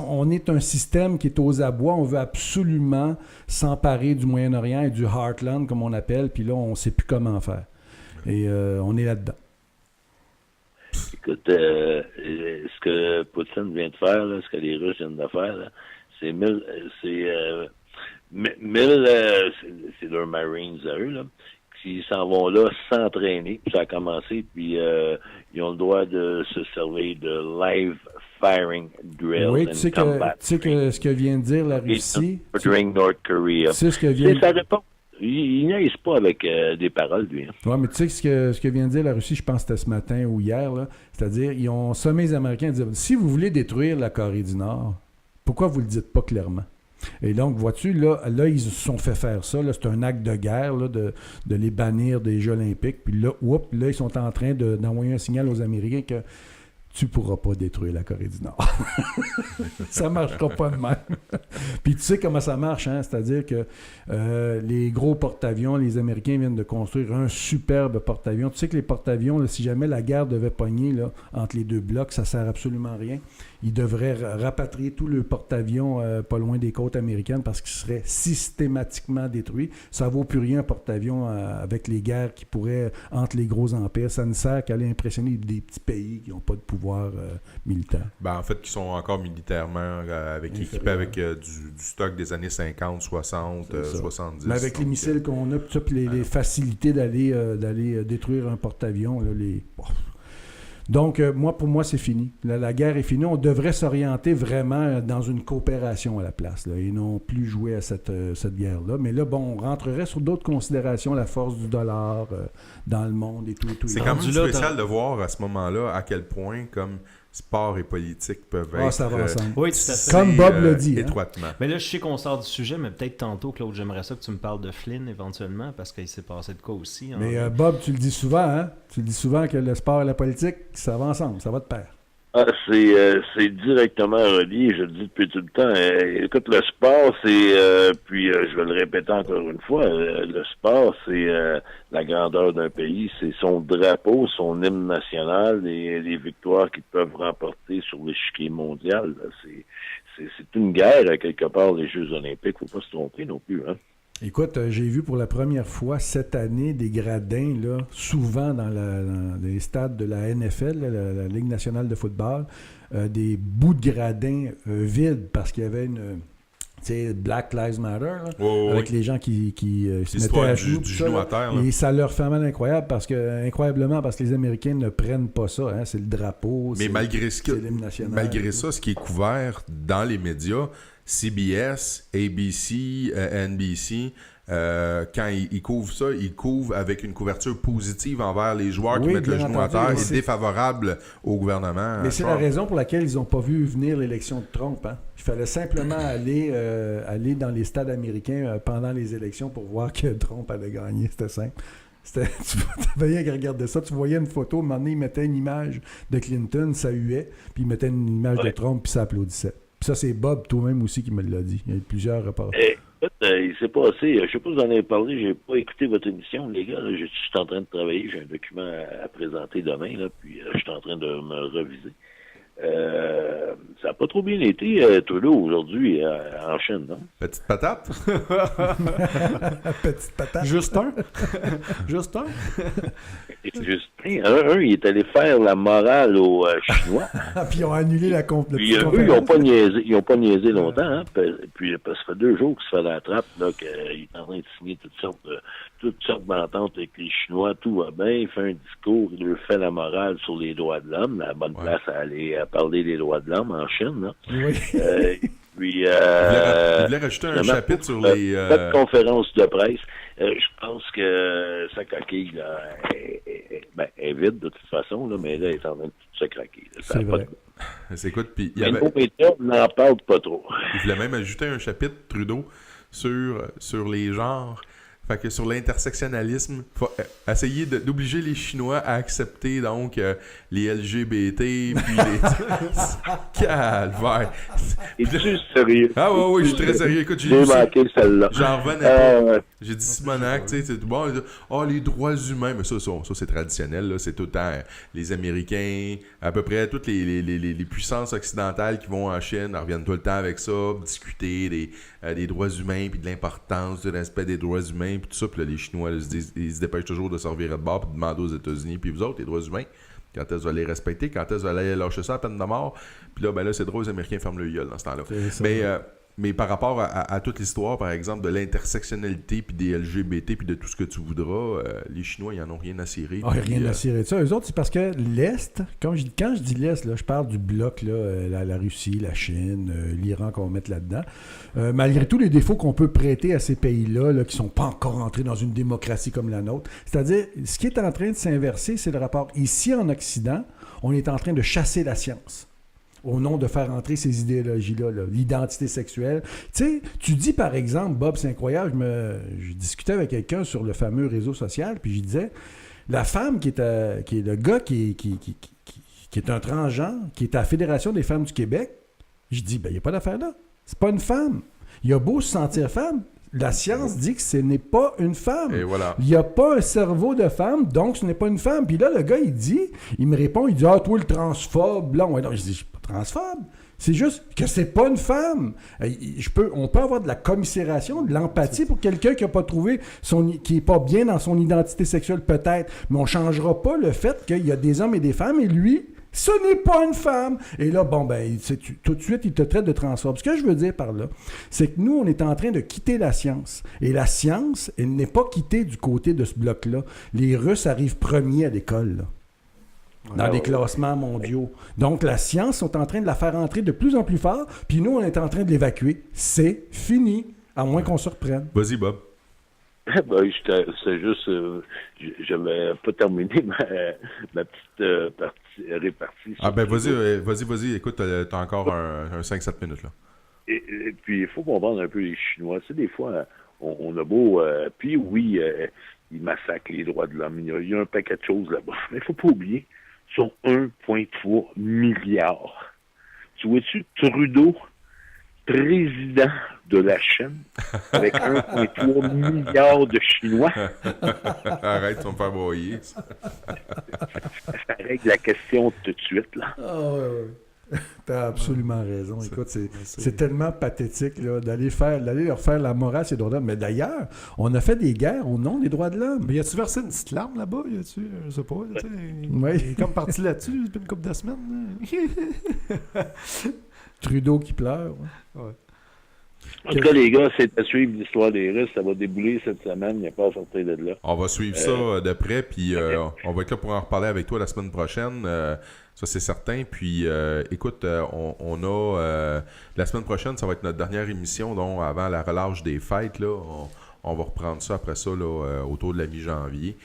on est un système qui est aux abois. On veut absolument s'emparer du Moyen-Orient et du Heartland, comme on appelle. Puis là, on ne sait plus comment faire. Et on est là-dedans. Écoute, ce que Poutine vient de faire, là, ce que les Russes viennent de faire, là, c'est 1000 c'est leurs Marines à eux, là, qui s'ils s'en vont là s'entraîner, puis ça a commencé, puis ils ont le droit de se servir de live firing drill. Oui, tu sais que ce que vient de dire la Russie... During North Korea. Tu sais ce que vient... C'est sa réponse. Il niaise pas avec des paroles, lui. Hein. Oui, mais tu sais ce que vient de dire la Russie, je pense que c'était ce matin ou hier, là, c'est-à-dire, ils ont sommé les Américains de dire, si vous voulez détruire la Corée du Nord, pourquoi vous le dites pas clairement? Et donc, vois-tu, là ils se sont fait faire ça. Là, c'est un acte de guerre là, de les bannir des Jeux olympiques. Puis là, ils sont en train d'envoyer un signal aux Américains que tu pourras pas détruire la Corée du Nord. Ça marchera pas de même. Puis tu sais comment ça marche, hein? C'est-à-dire que les gros porte-avions, les Américains viennent de construire un superbe porte-avions. Tu sais que les porte-avions, là, si jamais la guerre devait pogner là, entre les deux blocs, ça sert absolument à rien. Ils devraient rapatrier tout le porte-avions pas loin des côtes américaines parce qu'il serait systématiquement détruit. Ça vaut plus rien un porte-avions avec les guerres qui pourraient entre les gros empires. Ça ne sert qu'à aller impressionner des petits pays qui n'ont pas de pouvoir militaire. Ben, en fait, qui sont encore militairement équipés avec du stock des années 50, 60, 70. Mais avec les missiles qu'on a, puis les facilités d'aller détruire un porte-avions, là, Donc, pour moi, c'est fini. La guerre est finie. On devrait s'orienter vraiment dans une coopération à la place, là, et non plus jouer à cette guerre-là. Mais là, on rentrerait sur d'autres considérations, la force du dollar dans le monde et tout. C'est quand même spécial de voir à ce moment-là à quel point, comme sport et politique peuvent être ça va ensemble. Oui, tout à fait. Comme Bob l'a dit. Étroitement. Mais là, je sais qu'on sort du sujet, mais peut-être tantôt, Claude, j'aimerais ça que tu me parles de Flynn éventuellement, parce qu'il s'est passé de quoi aussi. Mais Bob, tu le dis souvent, hein? Tu le dis souvent que le sport et la politique, ça va ensemble, ça va de pair. Ah, c'est directement relié, je le dis depuis tout le temps. Écoute, le sport, c'est, puis je vais le répéter encore une fois, le sport, c'est la grandeur d'un pays, c'est son drapeau, son hymne national et les victoires qu'ils peuvent remporter sur l'échiquier mondial. C'est une guerre, quelque part, les Jeux olympiques, faut pas se tromper non plus, hein. Écoute, j'ai vu pour la première fois cette année des gradins, là, souvent dans les stades de la NFL, la Ligue nationale de football, des bouts de gradins vides parce qu'il y avait une... Tu sais, Black Lives Matter, là, avec les gens qui se mettaient à genoux. Du genou à terre. Là. Et ça leur fait mal incroyablement parce que les Américains ne prennent pas ça. Hein, c'est le drapeau, mais malgré ça, ce qui est couvert dans les médias, CBS, ABC, NBC, quand ils couvrent ça, ils couvrent avec une couverture positive envers les joueurs qui mettent le genou à terre et défavorable au gouvernement. Mais c'est la raison pour laquelle ils n'ont pas vu venir l'élection de Trump. Hein? Il fallait simplement aller dans les stades américains pendant les élections pour voir que Trump avait gagné. C'était simple. Tu voyais rien qui regardait ça, tu voyais une photo, à un moment donné, il mettait une image de Clinton, ça huait, puis il mettait une image de Trump, puis ça applaudissait. Puis ça, c'est Bob toi-même aussi qui me l'a dit. Il y a eu plusieurs reportages. Il s'est passé, je sais pas si vous en avez parlé, j'ai pas écouté votre émission, les gars. Là, je suis en train de travailler, j'ai un document à présenter demain, là, puis je suis en train de me reviser. Ça n'a pas trop bien été, Trudeau, aujourd'hui, en Chine, non? Petite patate? Petite patate? Juste un? Juste un? Juste un, il est allé faire la morale aux Chinois. Puis ils ont annulé la conférence. Puis eux, ils n'ont pas niaisé longtemps, hein? Puis ça fait 2 jours qu'il se fait la trappe, là, qu'il est en train de signer toutes sortes d'ententes avec les Chinois, tout va bien, il fait un discours, il leur fait la morale sur les droits de l'homme, la bonne place à aller parler des droits de l'homme en Chine, là. Oui. Puis, il voulait rajouter un chapitre sur les... Cette conférence de presse, je pense que sa coquille là, est vide de toute façon, là, mais là, elle est en train de tout se craquer. Là. C'est vrai. Puis, nos médias n'en parlent pas trop. Il voulait même ajouter un chapitre, Trudeau, sur les genres. Fait que sur l'intersectionnalisme, faut essayer d'obliger les Chinois à accepter donc les LGBT puis les calvaire. Es-tu sérieux? Ah ouais, je suis très sérieux. Écoute, j'ai manqué celle-là. J'en revenais pas. J'ai dit Simonac, tu sais, c'est bon. Les droits humains, mais ça c'est traditionnel. Là, c'est tout le temps les Américains, à peu près toutes les puissances occidentales qui vont en Chine, reviennent tout le temps avec ça, discuter des droits humains puis de l'importance du respect des droits humains puis tout ça. Puis là, les Chinois, ils se dépêchent toujours de se revirer de bord puis de demander aux États-Unis, puis vous autres, les droits humains, quand est-ce que vous allez les respecter, quand est-ce que vous allez lâcher ça à peine de mort. Puis là, c'est drôle, les Américains ferment le gueule dans ce temps-là. Mais par rapport à toute l'histoire, par exemple, de l'intersectionnalité, puis des LGBT, puis de tout ce que tu voudras, les Chinois, ils n'en ont rien à cirer. Rien à cirer de ça. Eux autres, c'est parce que l'Est, quand je dis l'Est, là, je parle du bloc, là, la Russie, la Chine, l'Iran qu'on va mettre là-dedans. Malgré tous les défauts qu'on peut prêter à ces pays-là, là, qui ne sont pas encore entrés dans une démocratie comme la nôtre, c'est-à-dire, ce qui est en train de s'inverser, c'est le rapport. Ici, en Occident, on est en train de chasser la science au nom de faire entrer ces idéologies-là, là, l'identité sexuelle. Tu sais, tu dis par exemple, Bob, c'est incroyable, je discutais avec quelqu'un sur le fameux réseau social, puis je disais, la femme qui est le gars qui est un transgenre, qui est à la Fédération des femmes du Québec, je dis, il n'y a pas d'affaire là. C'est pas une femme. Il a beau se sentir femme, la science dit que ce n'est pas une femme. Et voilà. Il n'y a pas un cerveau de femme, donc ce n'est pas une femme. Puis là, le gas, il me répond, il dit, ah, toi, le transphobe, là. Ouais, non, je dis, je suis pas transphobe. C'est juste que c'est pas une femme. On peut avoir de la commisération, de l'empathie pour quelqu'un qui n'a pas trouvé qui n'est pas bien dans son identité sexuelle, peut-être. Mais on ne changera pas le fait qu'il y a des hommes et des femmes, et lui, ce n'est pas une femme. Et là, tout de suite, il te traite de transphobe. Ce que je veux dire par là, c'est que nous, on est en train de quitter la science. Et la science, elle n'est pas quittée du côté de ce bloc-là. Les Russes arrivent premiers à l'école, là, dans les classements mondiaux. Donc, la science sont en train de la faire entrer de plus en plus fort, puis nous, on est en train de l'évacuer. C'est fini, à moins qu'on se reprenne. Vas-y, Bob. C'est juste, je n'avais pas terminé ma petite partie répartie. Vas-y. Écoute, t'as encore un 5-7 minutes, là. Et puis, il faut comprendre un peu les Chinois. Tu sais, des fois, on a beau... puis oui, ils massacrent les droits de l'homme. Il y a un paquet de choses là-bas. Mais il ne faut pas oublier, ils sont 1,3 milliard. Tu vois-tu, Trudeau, président de la Chine, avec 1,3 milliard de Chinois. Arrête, tu vas me faire broyer. Ça règle la question tout de suite, là. T'as absolument raison. Écoute, c'est tellement pathétique là, d'aller leur faire la morale ces droits de l'homme. Mais d'ailleurs, on a fait des guerres au nom des droits de l'homme. Mais y a-tu versé une petite larme là-bas? Je sais pas. Il est comme parti là-dessus depuis une couple de semaines. Trudeau qui pleure. Ouais. En tout cas, les gars, c'est à suivre l'histoire des Russes. Ça va débouler cette semaine. Il n'y a pas à sortir de là. On va suivre ça de près, puis on va être là pour en reparler avec toi la semaine prochaine. Ça, c'est certain. Puis, écoute, on a... la semaine prochaine, ça va être notre dernière émission, donc avant la relâche des fêtes. Là, on va reprendre ça après ça là, autour de la mi-janvier.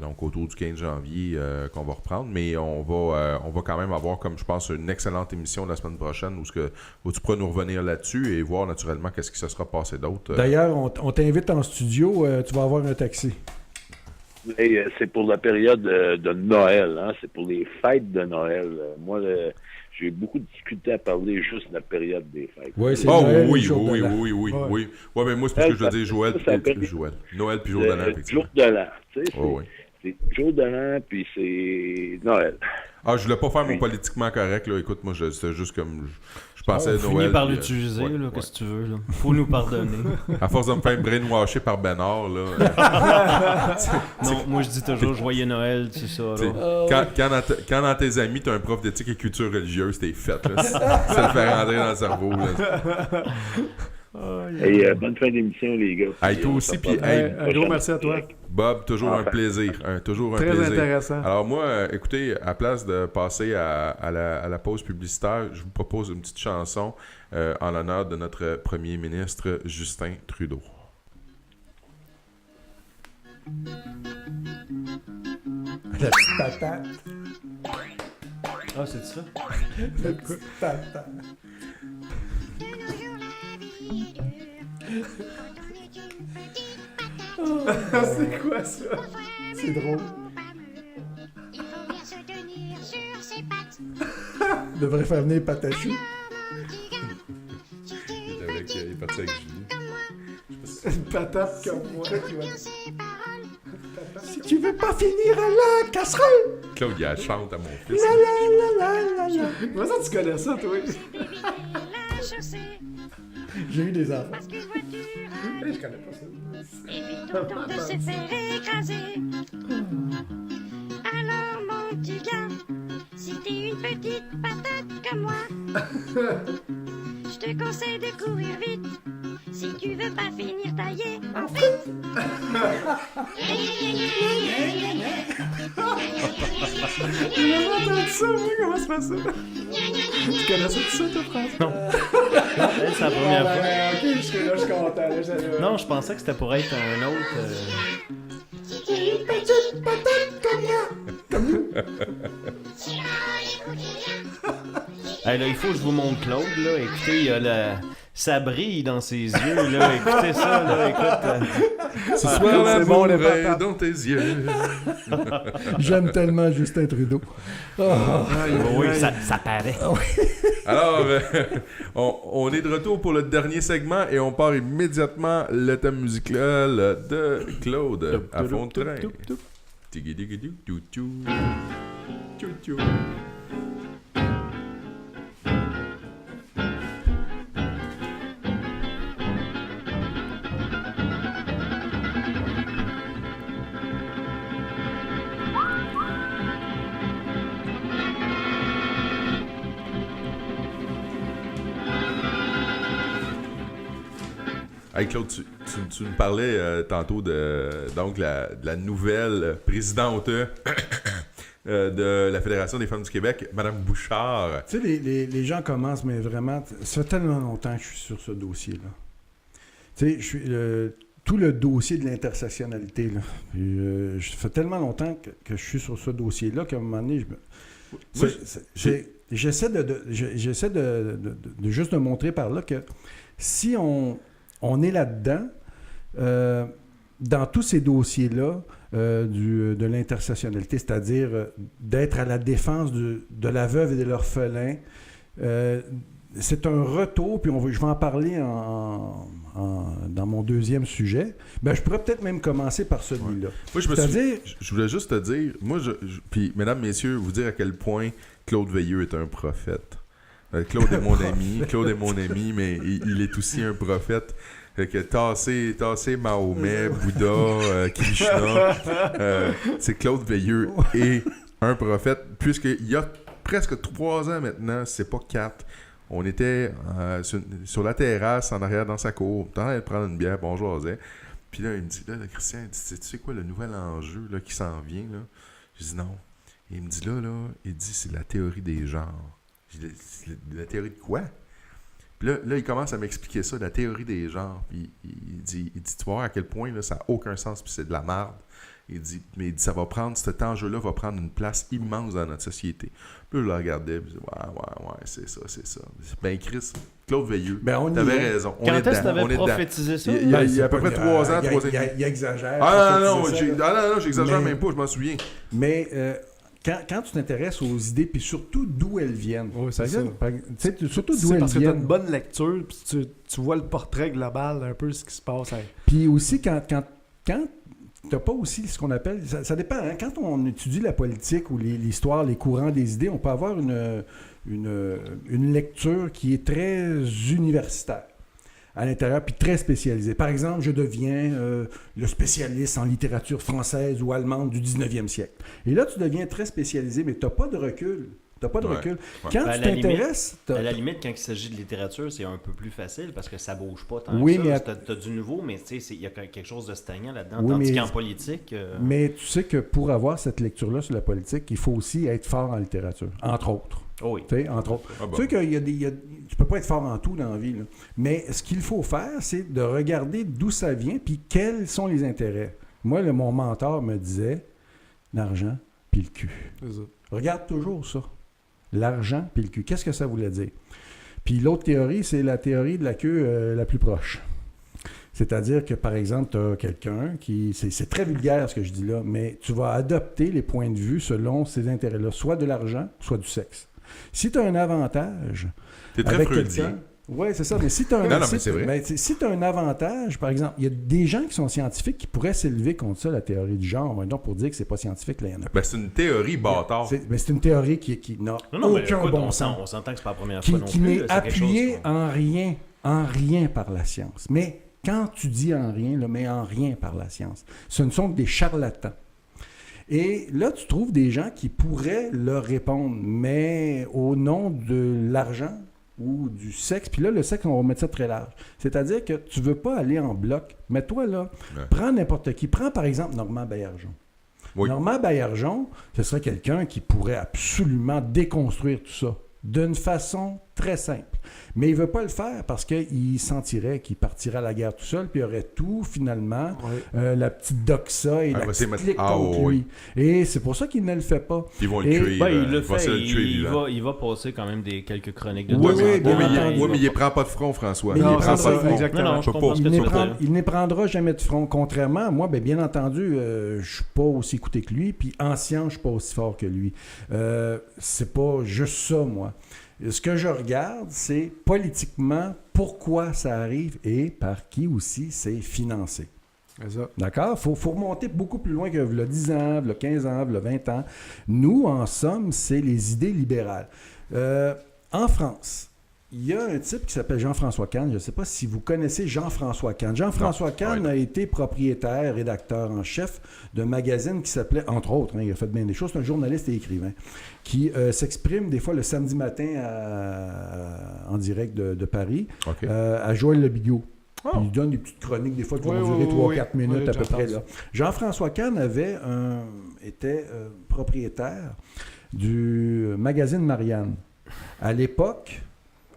Donc, autour du 15 janvier qu'on va reprendre. Mais on va quand même avoir, comme je pense, une excellente émission la semaine prochaine où tu pourras nous revenir là-dessus et voir naturellement qu'est-ce qui se sera passé d'autre. D'ailleurs, on t'invite en studio. Tu vas avoir un taxi. Et, c'est pour la période de Noël. Hein? C'est pour les fêtes de Noël. Moi, j'ai beaucoup de difficultés à parler juste de la période des fêtes. Oui, c'est Noël, oui. Ouais, mais moi, c'est parce que je veux dire Joël. Noël puis jour de l'an. Jour de l'an, tu sais. C'est jour de l'an, puis c'est Noël. Ah, je voulais pas faire mon politiquement correct, là. Écoute, moi, c'était juste comme... Je pensais à Noël. Finis par l'utiliser, là, qu'est-ce que tu veux, là. Faut nous pardonner. À force de me faire brainwasher par Bénard, là. Non, moi, je dis toujours joyeux Noël, c'est ça, là. Quand dans tes amis, t'as un prof d'éthique et culture religieuse, t'es fait, là. Ça le fait rentrer dans le cerveau, là. Et bonne fin d'émission, les gars. Hey, toi aussi, puis un gros merci à toi. Bob, toujours un plaisir. Toujours un Très plaisir. Intéressant. Alors moi, écoutez, à place de passer à la pause publicitaire, je vous propose une petite chanson en l'honneur de notre premier ministre Justin Trudeau. La petite patate. Ah, c'est ça? La petite patate. C'est quoi ça? C'est drôle. Il devrait faire venir Patachu. Il est parti avec Julie. Une patate comme moi. Si tu veux pas finir à la casserole. Claudia chante à mon fils. La. Comment ça tu connais ça, toi? J'ai eu des enfants. Je connais pas ça. Et puis t'entends de se faire écraser. Alors mon petit gars, si t'es une petite patate comme moi, je je te conseille de courir vite. Si tu veux pas finir taillé en frites. J'ai jamais entendu ça, moi, comment ça fait ça? Tu connaissais ça, toi, François? Non. C'est la première fois. Ok, je suis content. Là, non, je pensais que c'était pour être un autre... Une petite patate comme Hey, là, il faut que je vous montre Claude, là. Écoutez, il y a ça brille dans ses yeux, là. Écoutez ça, là. Écoute. Ce soir, c'est bon, dans tes yeux. J'aime tellement Justin Trudeau. Oui, ça paraît. Alors, on est de retour pour le dernier segment et on part immédiatement le thème musical de Claude à fond de train. Hey Claude, tu nous parlais tantôt de la nouvelle présidente de la Fédération des femmes du Québec, Mme Bouchard. Tu sais, les gens commencent, mais vraiment, ça fait tellement longtemps que je suis sur ce dossier-là. Tu sais, tout le dossier de l'intersectionnalité, là. Ça fait tellement longtemps que je suis sur ce dossier-là qu'à un moment donné, j'essaie de juste de montrer par là que si on est là-dedans, dans tous ces dossiers-là de l'intersectionnalité, c'est-à-dire d'être à la défense de la veuve et de l'orphelin, c'est un retour, puis je vais en parler dans mon deuxième sujet. Ben, je pourrais peut-être même commencer par celui-là. Moi, je voulais juste te dire, puis mesdames, messieurs, vous dire à quel point Claude Veilleux est un prophète. Claude est mon ami, mais il est aussi un prophète. Que tasser Mahomet, Bouddha, Krishna, c'est Claude Veilleux est un prophète, puisqu'il y a presque 3 ans maintenant, c'est pas 4, on était sur la terrasse en arrière dans sa cour, on allait prendre une bière, bonjour José. Puis là, il me dit, là, Christian, tu sais quoi le nouvel enjeu là, qui s'en vient? Là? Je dis non. Et il me dit là, il dit c'est la théorie des genres. Je dis, la théorie de quoi? Puis là, il commence à m'expliquer ça, la théorie des genres. Puis il dit, tu vas voir à quel point là, ça n'a aucun sens, puis c'est de la merde. Il dit, cet enjeu-là va prendre une place immense dans notre société. Puis je le regardais, puis je dis, ouais, c'est ça. Ben Chris, Claude Veilleux, t'avais raison. Quand est-ce que t'avais prophétisé ça? Il y a à peu près 3 ans, 3 ans et demi. Il exagère. Non, j'exagère même pas, je m'en souviens. Mais quand tu t'intéresses aux idées, puis surtout d'où elles viennent. Oui, c'est ça. Surtout d'où elles viennent. Parce que tu as une bonne lecture, puis tu vois le portrait global, un peu ce qui se passe. Puis aussi, quand t'as pas aussi ce qu'on appelle... Ça dépend, hein? Quand on étudie la politique ou l'histoire, les courants des idées, on peut avoir une lecture qui est très universitaire à l'intérieur, puis très spécialisée. Par exemple, je deviens le spécialiste en littérature française ou allemande du 19e siècle. Et là, tu deviens très spécialisé, mais tu n'as pas de recul. Ouais. Quand tu t'intéresses... À la limite, quand il s'agit de littérature, c'est un peu plus facile parce que ça ne bouge pas tant que ça. Mais tu as du nouveau, mais il y a quelque chose de stagnant là-dedans. Tandis qu'en politique... Mais tu sais que pour avoir cette lecture-là sur la politique, il faut aussi être fort en littérature, entre autres. Oh oui. Entre autres. Tu sais qu'il y a tu peux pas être fort en tout dans la vie. Là. Mais ce qu'il faut faire, c'est de regarder d'où ça vient puis quels sont les intérêts. Moi, mon mentor me disait l'argent puis le cul. Regarde toujours ça. L'argent puis le cul. Qu'est-ce que ça voulait dire? Puis l'autre théorie, c'est la théorie de la queue la plus proche. C'est-à-dire que, par exemple, tu as quelqu'un qui... C'est très vulgaire ce que je dis là, mais tu vas adopter les points de vue selon ces intérêts-là, soit de l'argent, soit du sexe. Si tu as un avantage... T'es très freudien. Oui, c'est ça, mais si tu as un... mais c'est vrai. Si tu as un avantage, par exemple, il y a des gens qui sont scientifiques qui pourraient s'élever contre ça, la théorie du genre, donc pour dire que c'est pas scientifique, là, il y en a. Ben, c'est une théorie bâtard. Mais c'est une théorie qui n'a aucun bon sens. On s'entend que c'est pas la première fois non plus. Qui n'est appuyée en rien par la science. Mais quand tu dis en rien, mais en rien par la science, ce ne sont que des charlatans. Et là, tu trouves des gens qui pourraient leur répondre, mais au nom de l'argent, ou du sexe. Puis là, le sexe, on va mettre ça très large. C'est-à-dire que tu veux pas aller en bloc. Mais toi, là, prends n'importe qui. Prends, par exemple, Normand Baillargeon. Oui. Normand Baillargeon, ce serait quelqu'un qui pourrait absolument déconstruire tout ça d'une façon très simple. Mais il ne veut pas le faire parce qu'il sentirait qu'il partirait à la guerre tout seul, puis il aurait tout, finalement, la petite doxa et la petite clique contre lui. Et c'est pour ça qu'il ne le fait pas. Ils vont le tuer. Il le fait, il va passer quand même quelques chroniques de mais il ne prend pas de front, François. Il ne prend pas de front. Exactement. Il ne prendra jamais de front. Contrairement à moi, bien entendu, je ne suis pas aussi écouté que lui, puis en science, je ne suis pas aussi fort que lui. C'est pas juste ça, moi. Ce que je regarde, c'est politiquement pourquoi ça arrive et par qui aussi c'est financé. D'accord? Il faut remonter beaucoup plus loin que le 10 ans, le 15 ans, le 20 ans. Nous, en somme, c'est les idées libérales. En France, il y a un type qui s'appelle Jean-François Kahn. Je ne sais pas si vous connaissez Jean-François Kahn. Jean-François Kahn a été propriétaire, rédacteur en chef d'un magazine qui s'appelait, entre autres, il a fait bien des choses, c'est un journaliste et écrivain qui s'exprime des fois le samedi matin en direct de Paris à Joël Le Bigot. Il donne des petites chroniques, des fois qui vont durer 3-4 minutes à peu près. Là. Jean-François Kahn était propriétaire du magazine Marianne. À l'époque,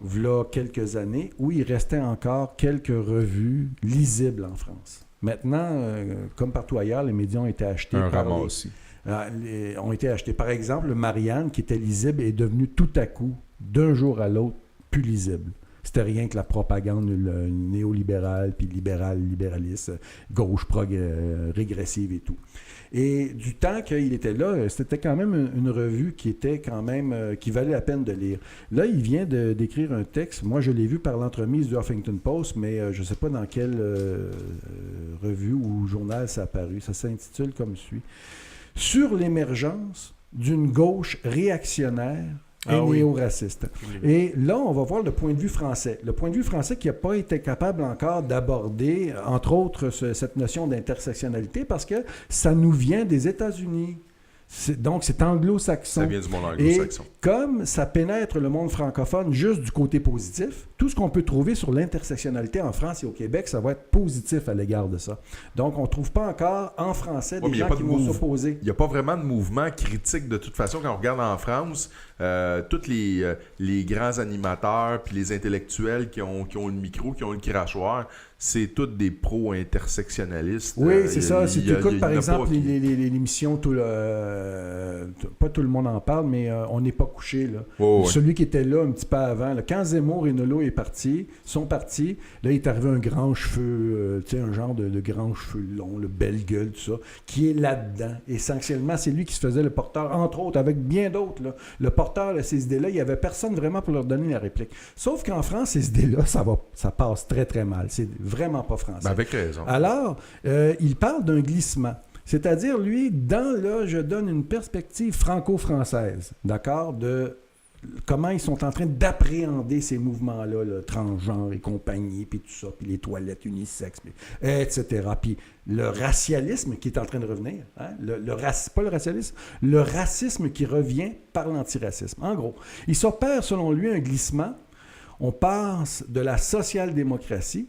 v'là quelques années, où il restait encore quelques revues lisibles en France. Maintenant, comme partout ailleurs, les médias ont été achetés ont été achetés. Par exemple, le Marianne, qui était lisible, est devenu tout à coup, d'un jour à l'autre, plus lisible. C'était rien que la propagande néolibérale, puis libéraliste, gauche régressive et tout. Et du temps qu'il était là, c'était quand même une revue qui était quand même, qui valait la peine de lire. Là, il vient d'écrire un texte. Moi, je l'ai vu par l'entremise du Huffington Post, mais je ne sais pas dans quelle revue ou journal ça a apparu. Ça s'intitule comme suit. Sur l'émergence d'une gauche réactionnaire et néo-raciste. Et là, on va voir le point de vue français. Le point de vue français qui n'a pas été capable encore d'aborder, entre autres, cette notion d'intersectionnalité parce que ça nous vient des États-Unis. Donc, c'est anglo-saxon. Ça vient du monde anglo-saxon. Et comme ça pénètre le monde francophone juste du côté positif, tout ce qu'on peut trouver sur l'intersectionnalité en France et au Québec, ça va être positif à l'égard de ça. Donc, on ne trouve pas encore en français des gens qui vont s'opposer. Il n'y a pas vraiment de mouvement critique de toute façon. Quand on regarde en France, tous les grands animateurs puis les intellectuels qui ont le micro, qui ont le crachoir, c'est tous des pro-intersectionnalistes. Oui, c'est ça. Si tu écoutes, par exemple, l'émission, pas tout le monde en parle, mais On n'est pas couché. Là. Celui qui était là un petit peu avant, là, quand Zemmour et Nolot sont partis, là, il est arrivé un grand cheveu, un genre de grand cheveu long, le belle gueule, tout ça, qui est là-dedans. Essentiellement, c'est lui qui se faisait le porteur, entre autres, avec bien d'autres. Là. Le porteur de ces idées-là, il n'y avait personne vraiment pour leur donner la réplique. Sauf qu'en France, ces idées-là, ça passe très, très mal. C'est vraiment pas français. Avec raison. Alors, il parle d'un glissement. C'est-à-dire, lui, je donne une perspective franco-française, d'accord, de comment ils sont en train d'appréhender ces mouvements-là, le transgenre et compagnie, puis tout ça, puis les toilettes unisexes, etc. Puis le racialisme qui est en train de revenir, hein, pas le racialisme, le racisme qui revient par l'antiracisme. En gros, il s'opère, selon lui, un glissement. On passe de la social-démocratie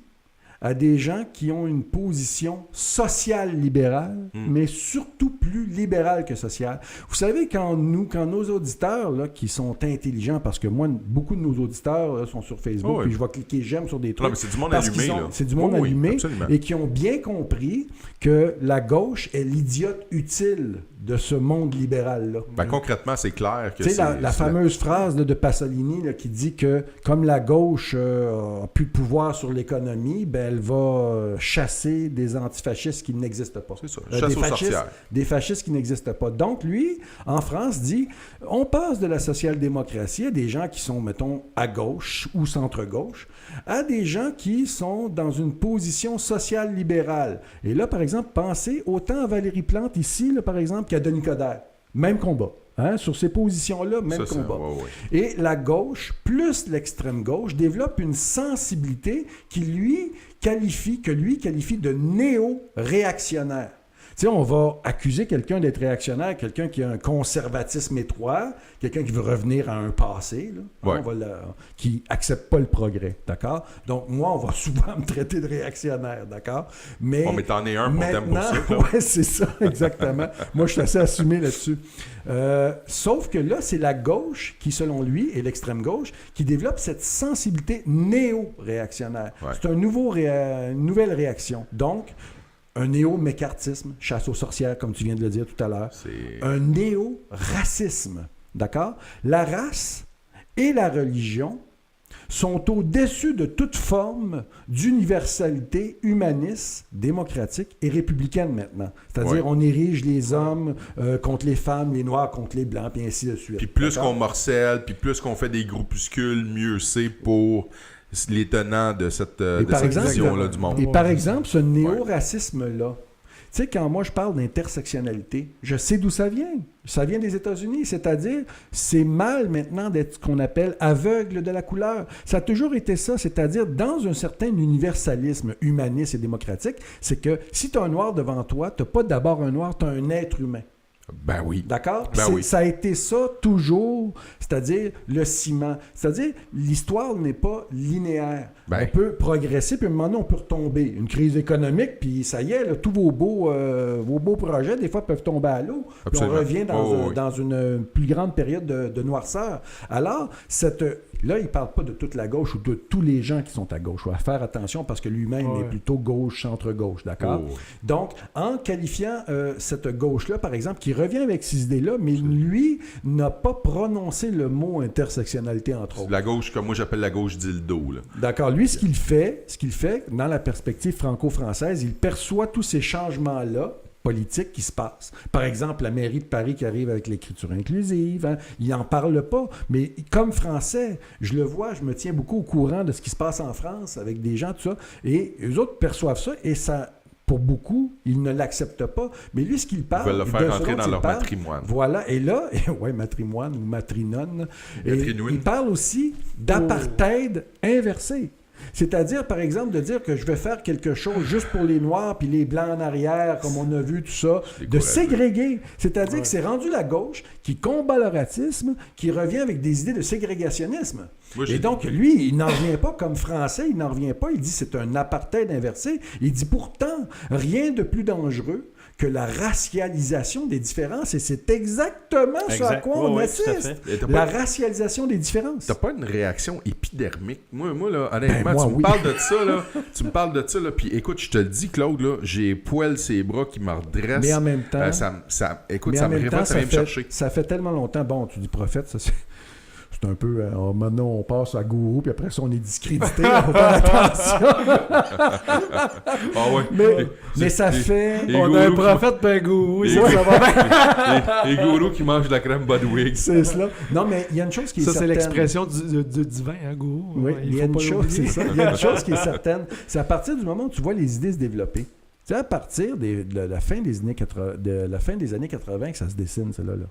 à des gens qui ont une position sociale libérale, mais surtout plus libérale que sociale. Vous savez, quand nos auditeurs, là, qui sont intelligents, parce que moi, beaucoup de nos auditeurs là, sont sur Facebook, puis je vais cliquer « j'aime » sur des trucs. Non, mais c'est du monde allumé. C'est du monde allumé, et qui ont bien compris que la gauche est l'idiote utile de ce monde libéral-là. Ben, concrètement, c'est clair que c'est... la fameuse phrase là, de Pasolini là, qui dit que comme la gauche a plus de pouvoir sur l'économie, ben, elle va chasser des antifascistes qui n'existent pas. C'est ça, chasse aux sorcières. Des fascistes qui n'existent pas. Donc, lui, en France, dit, on passe de la social-démocratie à des gens qui sont, mettons, à gauche ou centre-gauche, à des gens qui sont dans une position sociale libérale. Et là, par exemple, pensez autant à Valérie Plante ici, là, par exemple, qu'à Denis Coderre. Même combat. Hein? Sur ces positions-là, même combat. Et la gauche, plus l'extrême gauche, développe une sensibilité qui lui qualifie de néo-réactionnaire. sais, on va accuser quelqu'un d'être réactionnaire, quelqu'un qui a un conservatisme étroit, quelqu'un qui veut revenir à un passé, là, qui accepte pas le progrès, d'accord? Donc, moi, on va souvent me traiter de réactionnaire, d'accord? Mais t'en es un, on t'aime pour ça. Oui, c'est ça, exactement. Moi, je suis assez assumé là-dessus. Sauf que là, c'est la gauche qui, selon lui, et l'extrême gauche, qui développe cette sensibilité néo-réactionnaire. Ouais. C'est une nouvelle réaction. Donc, un néo-mécartisme, chasse aux sorcières, comme tu viens de le dire tout à l'heure. Un néo-racisme, d'accord? La race et la religion sont au-dessus de toute forme d'universalité humaniste, démocratique et républicaine maintenant. C'est-à-dire, on érige les hommes contre les femmes, les noirs contre les blancs, puis ainsi de suite. Puis plus qu'on morcelle, puis plus qu'on fait des groupuscules, mieux c'est pour les tenants de cette vision-là du monde. Et par exemple, ce néo-racisme-là, tu sais, quand moi je parle d'intersectionnalité, je sais d'où ça vient. Ça vient des États-Unis, c'est-à-dire, c'est mal maintenant d'être ce qu'on appelle aveugle de la couleur. Ça a toujours été ça, c'est-à-dire, dans un certain universalisme humaniste et démocratique, c'est que si tu as un noir devant toi, tu n'as pas d'abord un noir, tu as un être humain. Ben oui. D'accord? Ben oui. Ça a été ça toujours, c'est-à-dire le ciment. C'est-à-dire, l'histoire n'est pas linéaire. On peut progresser, puis à un moment donné, on peut retomber. Une crise économique, puis ça y est, là, tous vos beaux projets, des fois, peuvent tomber à l'eau. Puis on revient dans une plus grande période de noirceur. Alors, là, il ne parle pas de toute la gauche ou de tous les gens qui sont à gauche. Il faut faire attention parce que lui-même est plutôt gauche, centre-gauche, d'accord? Donc, en qualifiant cette gauche-là, par exemple, qui revient avec ces idées-là, mais lui n'a pas prononcé le mot intersectionnalité, entre autres. La gauche, comme moi j'appelle la gauche dildo. Là. D'accord. Lui, ce qu'il fait, dans la perspective franco-française, il perçoit tous ces changements-là politiques qui se passent. Par exemple, la mairie de Paris qui arrive avec l'écriture inclusive, hein, il n'en parle pas, mais comme Français, je le vois, je me tiens beaucoup au courant de ce qui se passe en France avec des gens, tout ça, et eux autres perçoivent ça, et ça... Pour beaucoup, ils ne l'acceptent pas. Mais lui, ce qu'il parle... Ils veulent le faire entrer dans leur matrimoine. Voilà. Et là, matrimoine ou matrinone. Et il parle aussi d'apartheid inversé. C'est-à-dire, par exemple, de dire que je vais faire quelque chose juste pour les Noirs puis les Blancs en arrière, comme on a vu, tout ça, de ségréguer. C'est-à-dire que c'est rendu la gauche qui combat le racisme, qui revient avec des idées de ségrégationnisme. Et donc, lui, il n'en revient pas comme Français, il n'en revient pas, il dit c'est un apartheid inversé. Il dit pourtant, rien de plus dangereux que la racialisation des différences, et c'est exactement ce à quoi on assiste. La racialisation des différences. T'as pas une réaction épidermique? Moi là, honnêtement, tu me parles de ça, là, puis écoute, je te le dis, Claude, là, j'ai poil ses bras qui me redressent. Mais en même temps... ça me révolte, ça vient me chercher. Ça fait tellement longtemps, bon, tu dis prophète, ça c'est... C'est un peu... maintenant, on passe à gourou, puis après ça, on est discrédité. Il faut faire attention. Mais ça fait... On a un prophète puis un gourou. Ça va bien. Les gourous qui mangent de la crème Budwig. C'est cela. Non, mais il y a une chose qui est certaine. Ça, c'est l'expression du divin, hein, gourou. Oui, il y a une chose, c'est ça. Il y a une chose qui est certaine. C'est à partir du moment où tu vois les idées se développer. C'est à partir de la fin des années 80 que ça se dessine, cela là.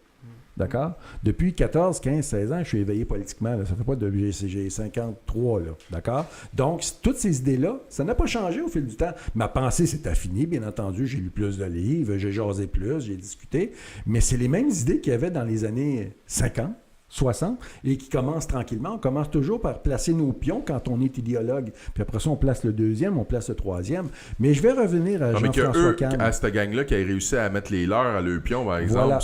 D'accord? Depuis 14, 15, 16 ans, je suis éveillé politiquement. Là. Ça fait pas de... J'ai 53, là. D'accord? Donc, toutes ces idées-là, ça n'a pas changé au fil du temps. Ma pensée s'est affinée, bien entendu. J'ai lu plus de livres, j'ai jasé plus, j'ai discuté. Mais c'est les mêmes idées qu'il y avait dans les années 50, 60, et qui commencent tranquillement. On commence toujours par placer nos pions quand on est idéologue. Puis après ça, on place le deuxième, on place le troisième. Mais je vais revenir à Jean-François Kahn. À cette gang-là qui a réussi à mettre les leurs à leur pion, par exemple,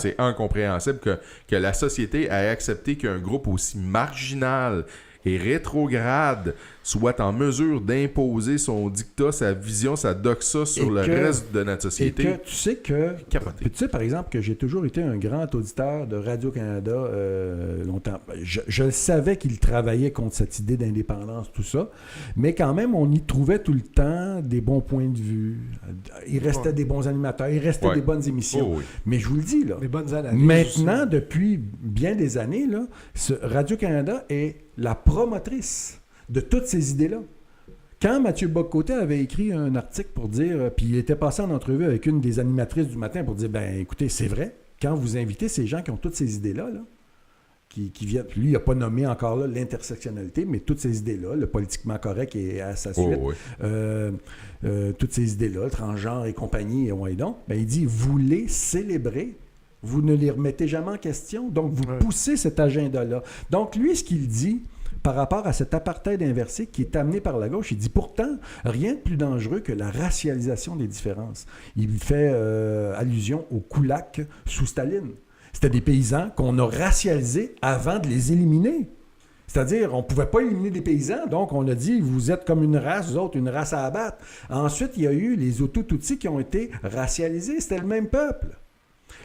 c'est incompréhensible que la société ait accepté qu'un groupe aussi marginal et rétrograde soit en mesure d'imposer son dictat, sa vision, sa doxa sur le reste de notre société. Et que tu sais que... Tu sais, par exemple, que j'ai toujours été un grand auditeur de Radio-Canada longtemps. Je savais qu'il travaillait contre cette idée d'indépendance, tout ça, mais quand même, on y trouvait tout le temps des bons points de vue. Il restait des bons animateurs, il restait des bonnes émissions. Mais je vous le dis, là, des bonnes analyses maintenant, depuis bien des années, là, Radio-Canada est la promotrice de toutes ces idées-là. Quand Mathieu Bock-Côté avait écrit un article pour dire, puis il était passé en entrevue avec une des animatrices du matin pour dire, ben écoutez, c'est vrai, quand vous invitez ces gens qui ont toutes ces idées-là, là, qui viennent. Lui, il n'a pas nommé encore là l'intersectionnalité, mais toutes ces idées-là, le politiquement correct et à sa suite, toutes ces idées-là, le transgenre et compagnie, et ouais donc, il dit, vous les célébrez, vous ne les remettez jamais en question, donc vous poussez cet agenda-là. Donc lui, ce qu'il dit par rapport à cet apartheid inversé qui est amené par la gauche, il dit pourtant, rien de plus dangereux que la racialisation des différences. Il fait allusion au Kulak sous Staline. C'était des paysans qu'on a racialisés avant de les éliminer. C'est-à-dire, on ne pouvait pas éliminer des paysans, donc on a dit, vous êtes comme une race, vous autres, une race à abattre. Ensuite, il y a eu les Hutus-Tutsis qui ont été racialisés, c'était le même peuple.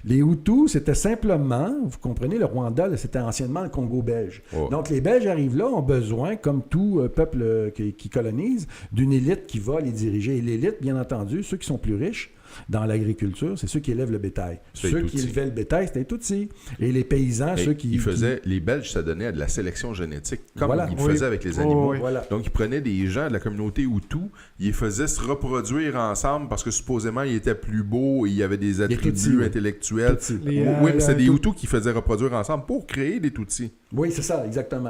Les Hutus, c'était simplement, vous comprenez, le Rwanda, là, c'était anciennement le Congo belge. Oh. Donc, les Belges arrivent là, ont besoin, comme tout peuple qui colonise, d'une élite qui va les diriger. Et l'élite, bien entendu, ceux qui sont plus riches, dans l'agriculture, c'est ceux qui élèvent le bétail. Ceux qui élevaient le bétail, c'était les Tutsis. Et les paysans, ceux qui... Les Belges, ça donnait à de la sélection génétique, comme ils faisaient avec les animaux. Donc, ils prenaient des gens de la communauté Hutu, ils les faisaient se reproduire ensemble parce que supposément, ils étaient plus beaux et il y avait des attributs intellectuels. Oui, mais c'est des Hutus qui faisaient reproduire ensemble pour créer des Tutsis. Oui, c'est ça, exactement.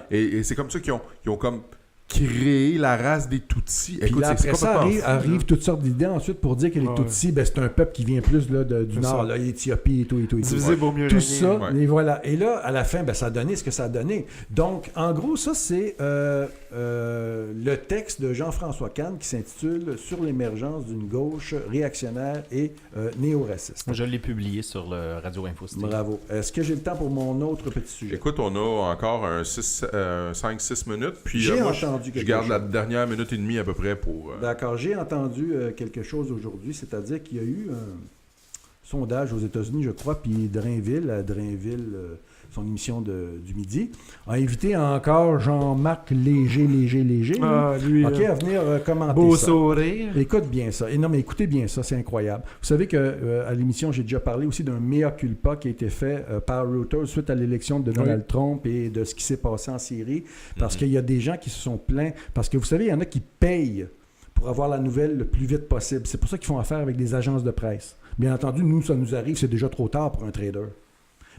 Et c'est comme ça qu'ils ont comme... créer la race des Tutsis. Écoute, là, après ça, arrivent toutes sortes d'idées ensuite pour dire que les Tutsis, c'est un peuple qui vient plus là, du nord, là, l'Éthiopie et tout. Divisé pour mieux tout ça, et voilà. Et là, à la fin, ça a donné ce que ça a donné. Donc, en gros, ça, c'est le texte de Jean-François Kahn qui s'intitule « Sur l'émergence d'une gauche réactionnaire et néo-raciste ». Je l'ai publié sur le Radio Info City. Bravo. Est-ce que j'ai le temps pour mon autre petit sujet? Écoute, on a encore 5-6 minutes, puis je garde la dernière minute et demie à peu près pour... D'accord. J'ai entendu quelque chose aujourd'hui, c'est-à-dire qu'il y a eu un sondage aux États-Unis, je crois, puis Drainville, son émission du midi, a invité encore Jean-Marc Léger, lui, à venir commenter beau ça. Sourire. Écoute bien ça. Et non, mais écoutez bien ça, c'est incroyable. Vous savez qu'à l'émission, j'ai déjà parlé aussi d'un mea culpa qui a été fait par Reuters suite à l'élection de Donald Trump et de ce qui s'est passé en Syrie, parce qu'il y a des gens qui se sont plaints, parce que vous savez, il y en a qui payent pour avoir la nouvelle le plus vite possible. C'est pour ça qu'ils font affaire avec des agences de presse. Bien entendu, nous, ça nous arrive, c'est déjà trop tard pour un trader.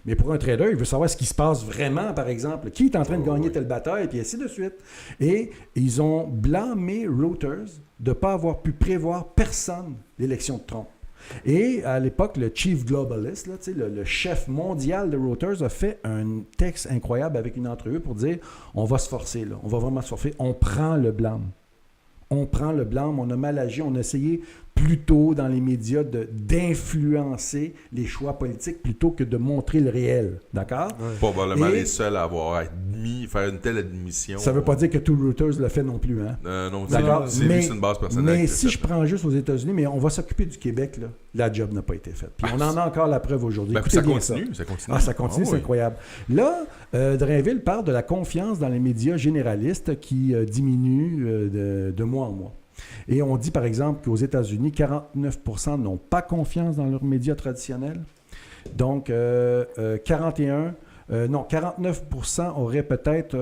Mais pour un trader, il veut savoir ce qui se passe vraiment, par exemple. Qui est en train de gagner telle bataille, puis ainsi de suite. Et ils ont blâmé Reuters de ne pas avoir pu prévoir personne l'élection de Trump. Et à l'époque, le chief globalist, là, le chef mondial de Reuters, a fait un texte incroyable avec une entrevue pour dire « On va se forcer, là. On va vraiment se forcer. On prend le blâme. On prend le blâme. On a mal agi. On a essayé plutôt dans les médias d'influencer les choix politiques plutôt que de montrer le réel. D'accord? Probablement les seuls à avoir faire une telle admission. Ça ne veut pas dire que tout Reuters le fait non plus. Hein? Non, c'est une base personnelle. Mais si je prends juste aux États-Unis, mais on va s'occuper du Québec, là, la job n'a pas été faite. Puis on en a encore la preuve aujourd'hui. Ça continue. Ça continue, c'est incroyable. Là, Drainville parle de la confiance dans les médias généralistes qui diminue de mois en mois. Et on dit, par exemple, qu'aux États-Unis, 49% n'ont pas confiance dans leurs médias traditionnels. Donc, 49% auraient peut-être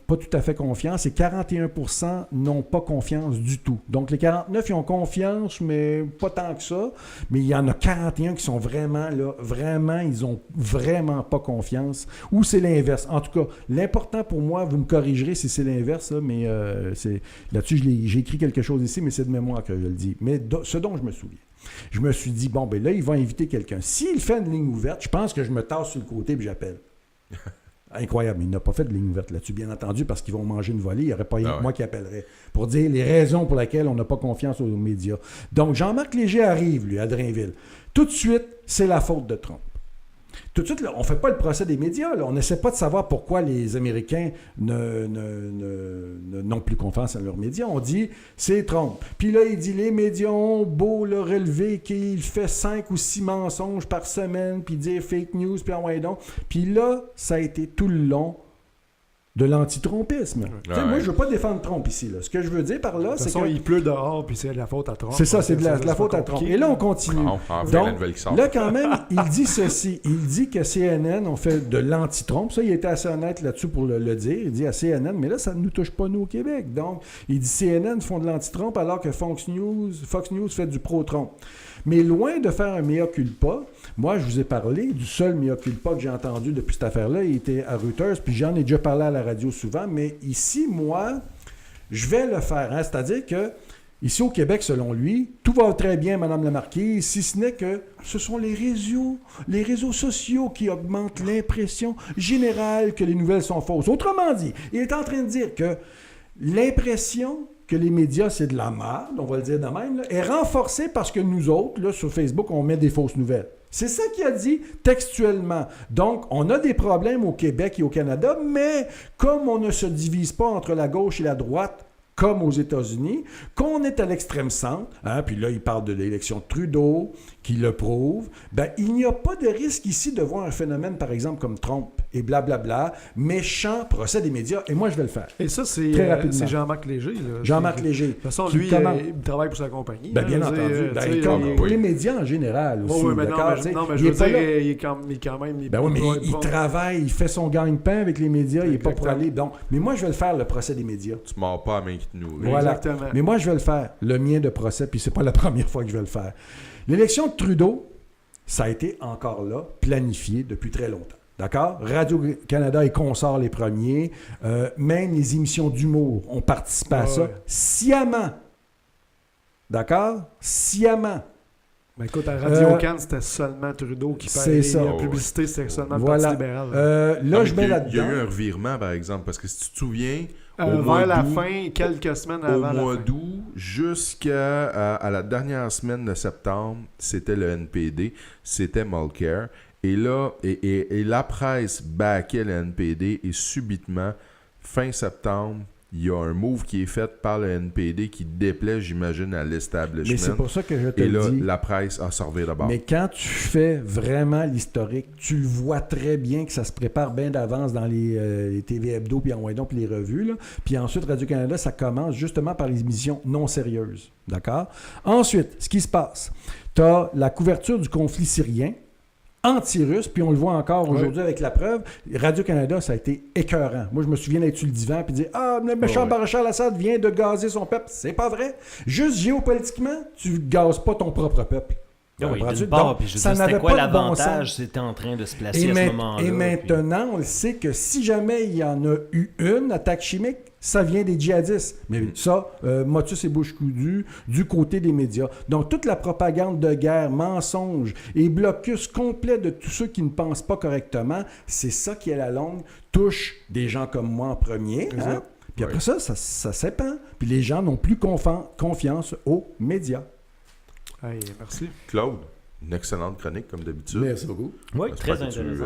pas tout à fait confiance et 41% n'ont pas confiance du tout. Donc, les 49, ils ont confiance, mais pas tant que ça. Mais il y en a 41 qui sont vraiment là, ils ont vraiment pas confiance. Ou c'est l'inverse. En tout cas, l'important pour moi, vous me corrigerez si c'est l'inverse, là, mais là-dessus, j'ai écrit quelque chose ici, mais c'est de mémoire que je le dis. Mais ce dont je me souviens. Je me suis dit, bon, ben là, il va inviter quelqu'un. S'il fait une ligne ouverte, je pense que je me tasse sur le côté et j'appelle. Incroyable, mais il n'a pas fait de ligne ouverte là-dessus, bien entendu, parce qu'ils vont manger une volée. Il n'y aurait pas moi qui appellerais pour dire les raisons pour lesquelles on n'a pas confiance aux médias. Donc, Jean-Marc Léger arrive, lui, à Drainville. Tout de suite, c'est la faute de Trump. Tout de suite, là, on ne fait pas le procès des médias. Là. On n'essaie pas de savoir pourquoi les Américains n'ont plus confiance en leurs médias. On dit, c'est Trump. Puis là, il dit, les médias ont beau le relever qu'il fait 5 ou 6 mensonges par semaine, puis dire fake news, puis envoyer donc. Puis là, ça a été tout le long de l'anti-trumpisme. Moi, je ne veux pas défendre Trump ici. Là. Ce que je veux dire par là, c'est que... il pleut dehors, puis c'est de la faute à Trump. C'est ça, c'est de la faute à Trump. Et là, on continue. Donc, là, quand même, il dit ceci. Il dit que CNN ont fait de l'anti-Trump. Ça, il était assez honnête là-dessus pour le dire. Il dit à CNN, mais là, ça ne nous touche pas, nous, au Québec. Donc, il dit CNN font de l'anti-Trump alors que Fox News fait du pro-Trump. Mais loin de faire un mea culpa, moi, je vous ai parlé du seul mea culpa que j'ai entendu depuis cette affaire-là. Il était à Reuters, puis j'en ai déjà parlé à la radio souvent. Mais ici, moi, je vais le faire. Hein? C'est-à-dire que ici au Québec, selon lui, tout va très bien, Mme la Marquise, si ce n'est que ce sont les réseaux sociaux qui augmentent l'impression générale que les nouvelles sont fausses. Autrement dit, il est en train de dire que l'impression que les médias, c'est de la merde, on va le dire de même, là, est renforcée parce que nous autres, là, sur Facebook, on met des fausses nouvelles. C'est ça qu'il a dit textuellement. Donc, on a des problèmes au Québec et au Canada, mais comme on ne se divise pas entre la gauche et la droite, comme aux États-Unis, qu'on est à l'extrême centre, hein, puis là, il parle de l'élection de Trudeau, qui le prouve, ben, il n'y a pas de risque ici de voir un phénomène, par exemple, comme Trump et blablabla, méchant procès des médias, et moi, je vais le faire. Et ça, c'est Jean-Marc Léger. Là. Jean-Marc Léger. De toute façon, lui, il travaille pour sa compagnie. Ben, bien entendu. Pour les médias en général aussi. Oui, mais non, mais je veux dire, il est quand même... Ben oui, mais il travaille, il fait son gagne-pain avec les médias, il n'est pas pour aller... Donc, mais moi, je vais le faire, le procès des médias. Tu mords pas à main qui te nourrit. Voilà. Exactement. Mais moi, je vais le faire, le mien de procès, puis c'est pas la première fois que je vais le faire. L'élection de Trudeau, ça a été encore là, planifié depuis très longtemps. D'accord? Radio-Canada et Consort les premiers. Même les émissions d'humour ont participé à ça sciemment. D'accord? Sciemment. Ben écoute, à Radio-Can, c'était seulement Trudeau qui parlait. C'est ça. La publicité, c'était seulement le Parti libéral. Là, je mets là-dedans. Il y a eu un revirement, par exemple, parce que si tu te souviens... vers la fin, quelques semaines avant la fin. Au mois d'août, jusqu'à la dernière semaine de septembre, c'était le NPD, c'était Mulcair. Et là, et la presse backait le NPD et subitement, fin septembre, il y a un move qui est fait par le NPD qui déplaît, j'imagine, à l'establishment. Mais c'est pour ça que je te dis. Et là, la presse a servi d'abord. Mais quand tu fais vraiment l'historique, tu le vois très bien que ça se prépare bien d'avance dans les TV Hebdo, puis en Ouidon, puis les revues. Là. Puis ensuite, Radio-Canada, ça commence justement par les émissions non sérieuses. D'accord? Ensuite, ce qui se passe, tu as la couverture du conflit syrien, anti-russe, puis on le voit encore aujourd'hui avec la preuve. Radio-Canada, ça a été écœurant. Moi, je me souviens d'être sur le divan et dire « Ah, le méchant Bachar al-Assad vient de gazer son peuple. » C'est pas vrai. Juste géopolitiquement, tu gazes pas ton propre peuple. Oui, d'une part, puis je veux dire, c'était quoi l'avantage? C'était en train de se placer à ce moment-là. Et maintenant, on le sait que si jamais il y en a eu une attaque chimique, ça vient des djihadistes. Mais ça, motus et bouche coudue du côté des médias. Donc, toute la propagande de guerre, mensonge et blocus complet de tous ceux qui ne pensent pas correctement, c'est ça qui, à la longue, touche des gens comme moi en premier. Hein? Puis après ça s'épand. Puis les gens n'ont plus confiance aux médias. Hey, merci. Claude, une excellente chronique, comme d'habitude. Merci beaucoup. Oui, très intéressant.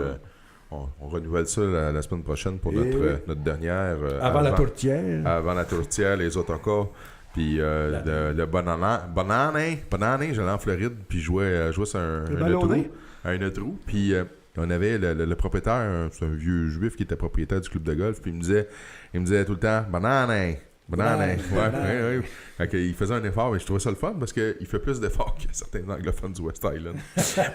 On renouvelle ça la semaine prochaine pour notre dernière. Avant la tourtière. Avant la tourtière, les autocars. Puis le banane, j'allais en Floride, puis je jouais sur un trou. Puis on avait le propriétaire, c'est un vieux juif qui était propriétaire du club de golf, puis il me disait tout le temps banane. Ouais. Il faisait un effort et je trouvais ça le fun parce qu'il fait plus d'efforts que certains anglophones du West Island.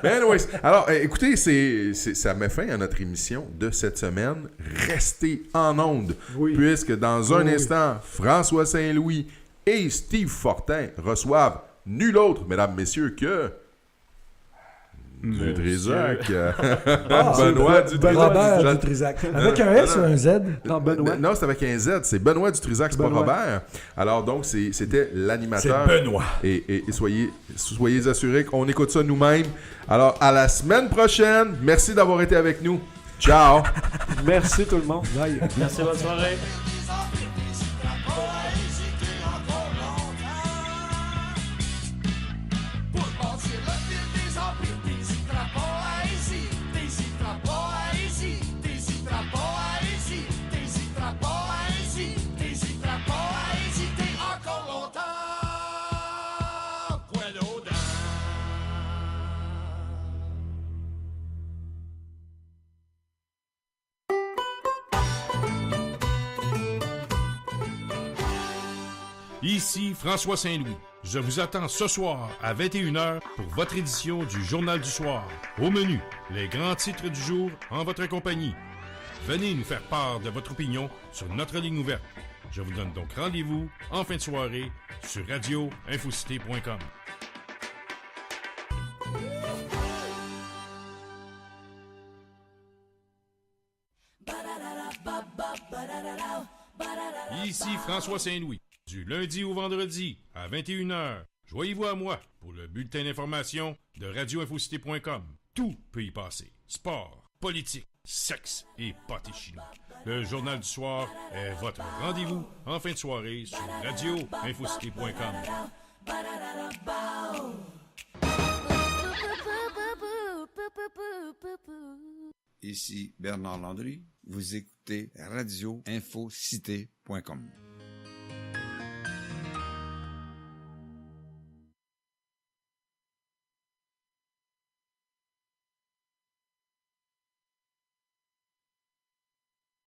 Mais anyways, alors écoutez, ça met fin à notre émission de cette semaine. Restez en onde, puisque dans un instant, François Saint-Louis et Steve Fortin reçoivent nul autre, mesdames, messieurs, que... Dutrisac. Benoît Dutrisac. Robert Dutrisac. Avec un S ou un Z? Non, Benoît. Non, c'est avec un Z. C'est Benoît Dutrisac, c'est pas Robert. Alors, donc, c'était l'animateur. C'est Benoît. Et soyez assurés qu'on écoute ça nous-mêmes. Alors, à la semaine prochaine. Merci d'avoir été avec nous. Ciao. Merci tout le monde. Bye. Merci, bonne soirée. Ici François Saint-Louis. Je vous attends ce soir à 21h pour votre édition du Journal du Soir. Au menu, les grands titres du jour en votre compagnie. Venez nous faire part de votre opinion sur notre ligne ouverte. Je vous donne donc rendez-vous en fin de soirée sur radio-infocité.com. Ici François Saint-Louis. Du lundi au vendredi, à 21h, joignez-vous à moi pour le bulletin d'information de radioinfocité.com. Tout peut y passer. Sport, politique, sexe et pâté chinois. Le Journal du Soir est votre rendez-vous en fin de soirée sur radioinfocité.com. Ici Bernard Landry. Vous écoutez radioinfocité.com.